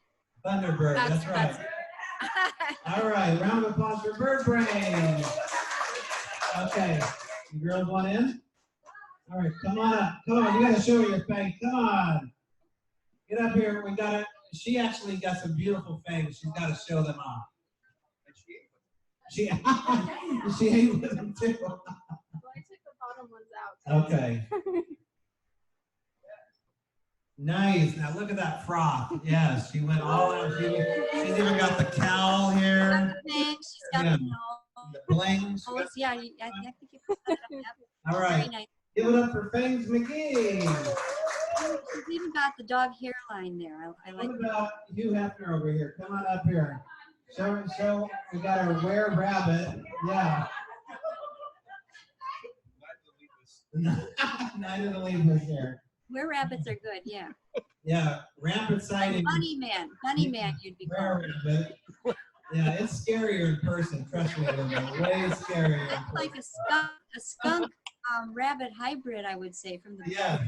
Thunderbird, that's right. All right, round of applause for Bird Brain. Okay, you girls want in? All right, come on up. Come on, you gotta show your face. Come on. Get up here. We got it. She actually got some beautiful fangs. She's got to show them off. She ate with them too.
Well, I took the bottom ones out.
Okay. Nice. Now look at that froth. Yes, she went all out. She's even got the cowl here.
She's got
Yeah.
the nose.
The blings.
Oh, yeah, I think you put that up.
All right.
Very nice.
Give it up for Fangs McGee.
She's even got the dog hairline there. I like
What about Hugh Hefner over here? Come on up here. Show. We got our were rabbit. Yeah. Night of the Leavers here.
Were rabbits are good, yeah.
Yeah. Rampant sighting.
Bunny man, you'd be
Were
called.
rabbit. Yeah, it's scarier in person. Trust me, Linda. Way scarier. in
It's like
person.
a skunk rabbit hybrid, I would say, from the
Yeah.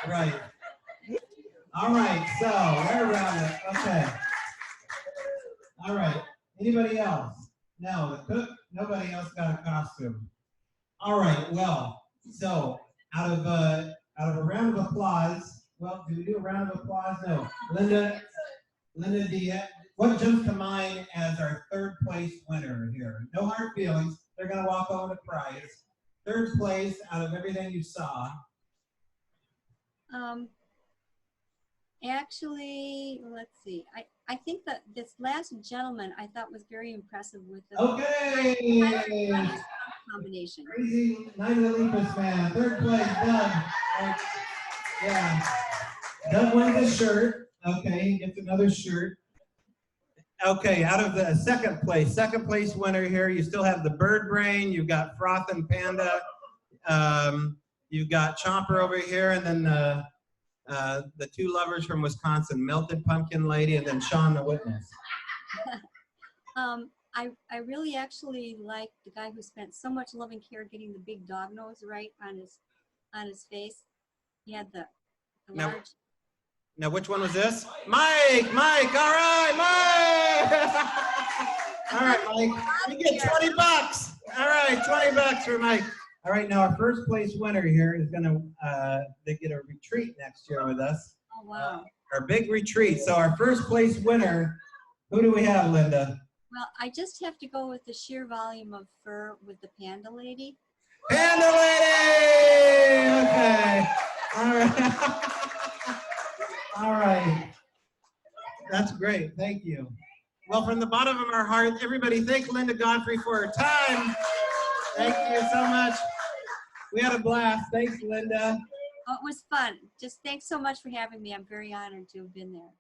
Right. All right. So we're around it. Okay. All right. Anybody else? No, the cook. Nobody else got a costume. All right. Well, so out of a round of applause. Well, do we do a round of applause? No. Linda, do you have, what jumps to mind as our third place winner here? No hard feelings. They're gonna walk home with a prize. Third place out of everything you saw.
Actually, let's see. I think that this last gentleman I thought was very impressive with the
Okay.
combination.
Crazy Night of the Lepus Man. Third place, Doug. Yeah. Doug wins a shirt. Okay, he gets another shirt. Okay, out of the second place winner here, you still have the Bird Brain, you've got Froth and Panda, you've got Chomper over here, and then the two lovers from Wisconsin, Melted Pumpkin Lady, and then Shaun the Witness.
I really actually like the guy who spent so much love and care getting the big dog nose right on his face. He had the
Now-
large.
Now, which one was this? Mike, all right, Mike. All right, Mike, you get $20. All right, $20 for Mike. All right, now our first place winner here is gonna, they get a retreat next year with us.
Oh wow.
Our big retreat. So our first place winner, who do we have, Linda?
Well, I just have to go with the sheer volume of fur with the panda lady.
Panda Lady! Okay. All right. All right. That's great. Thank you. Well, from the bottom of our heart, everybody thank Linda Godfrey for her time. Thank you so much. We had a blast. Thanks, Linda.
Oh, it was fun. Just thanks so much for having me. I'm very honored to have been there.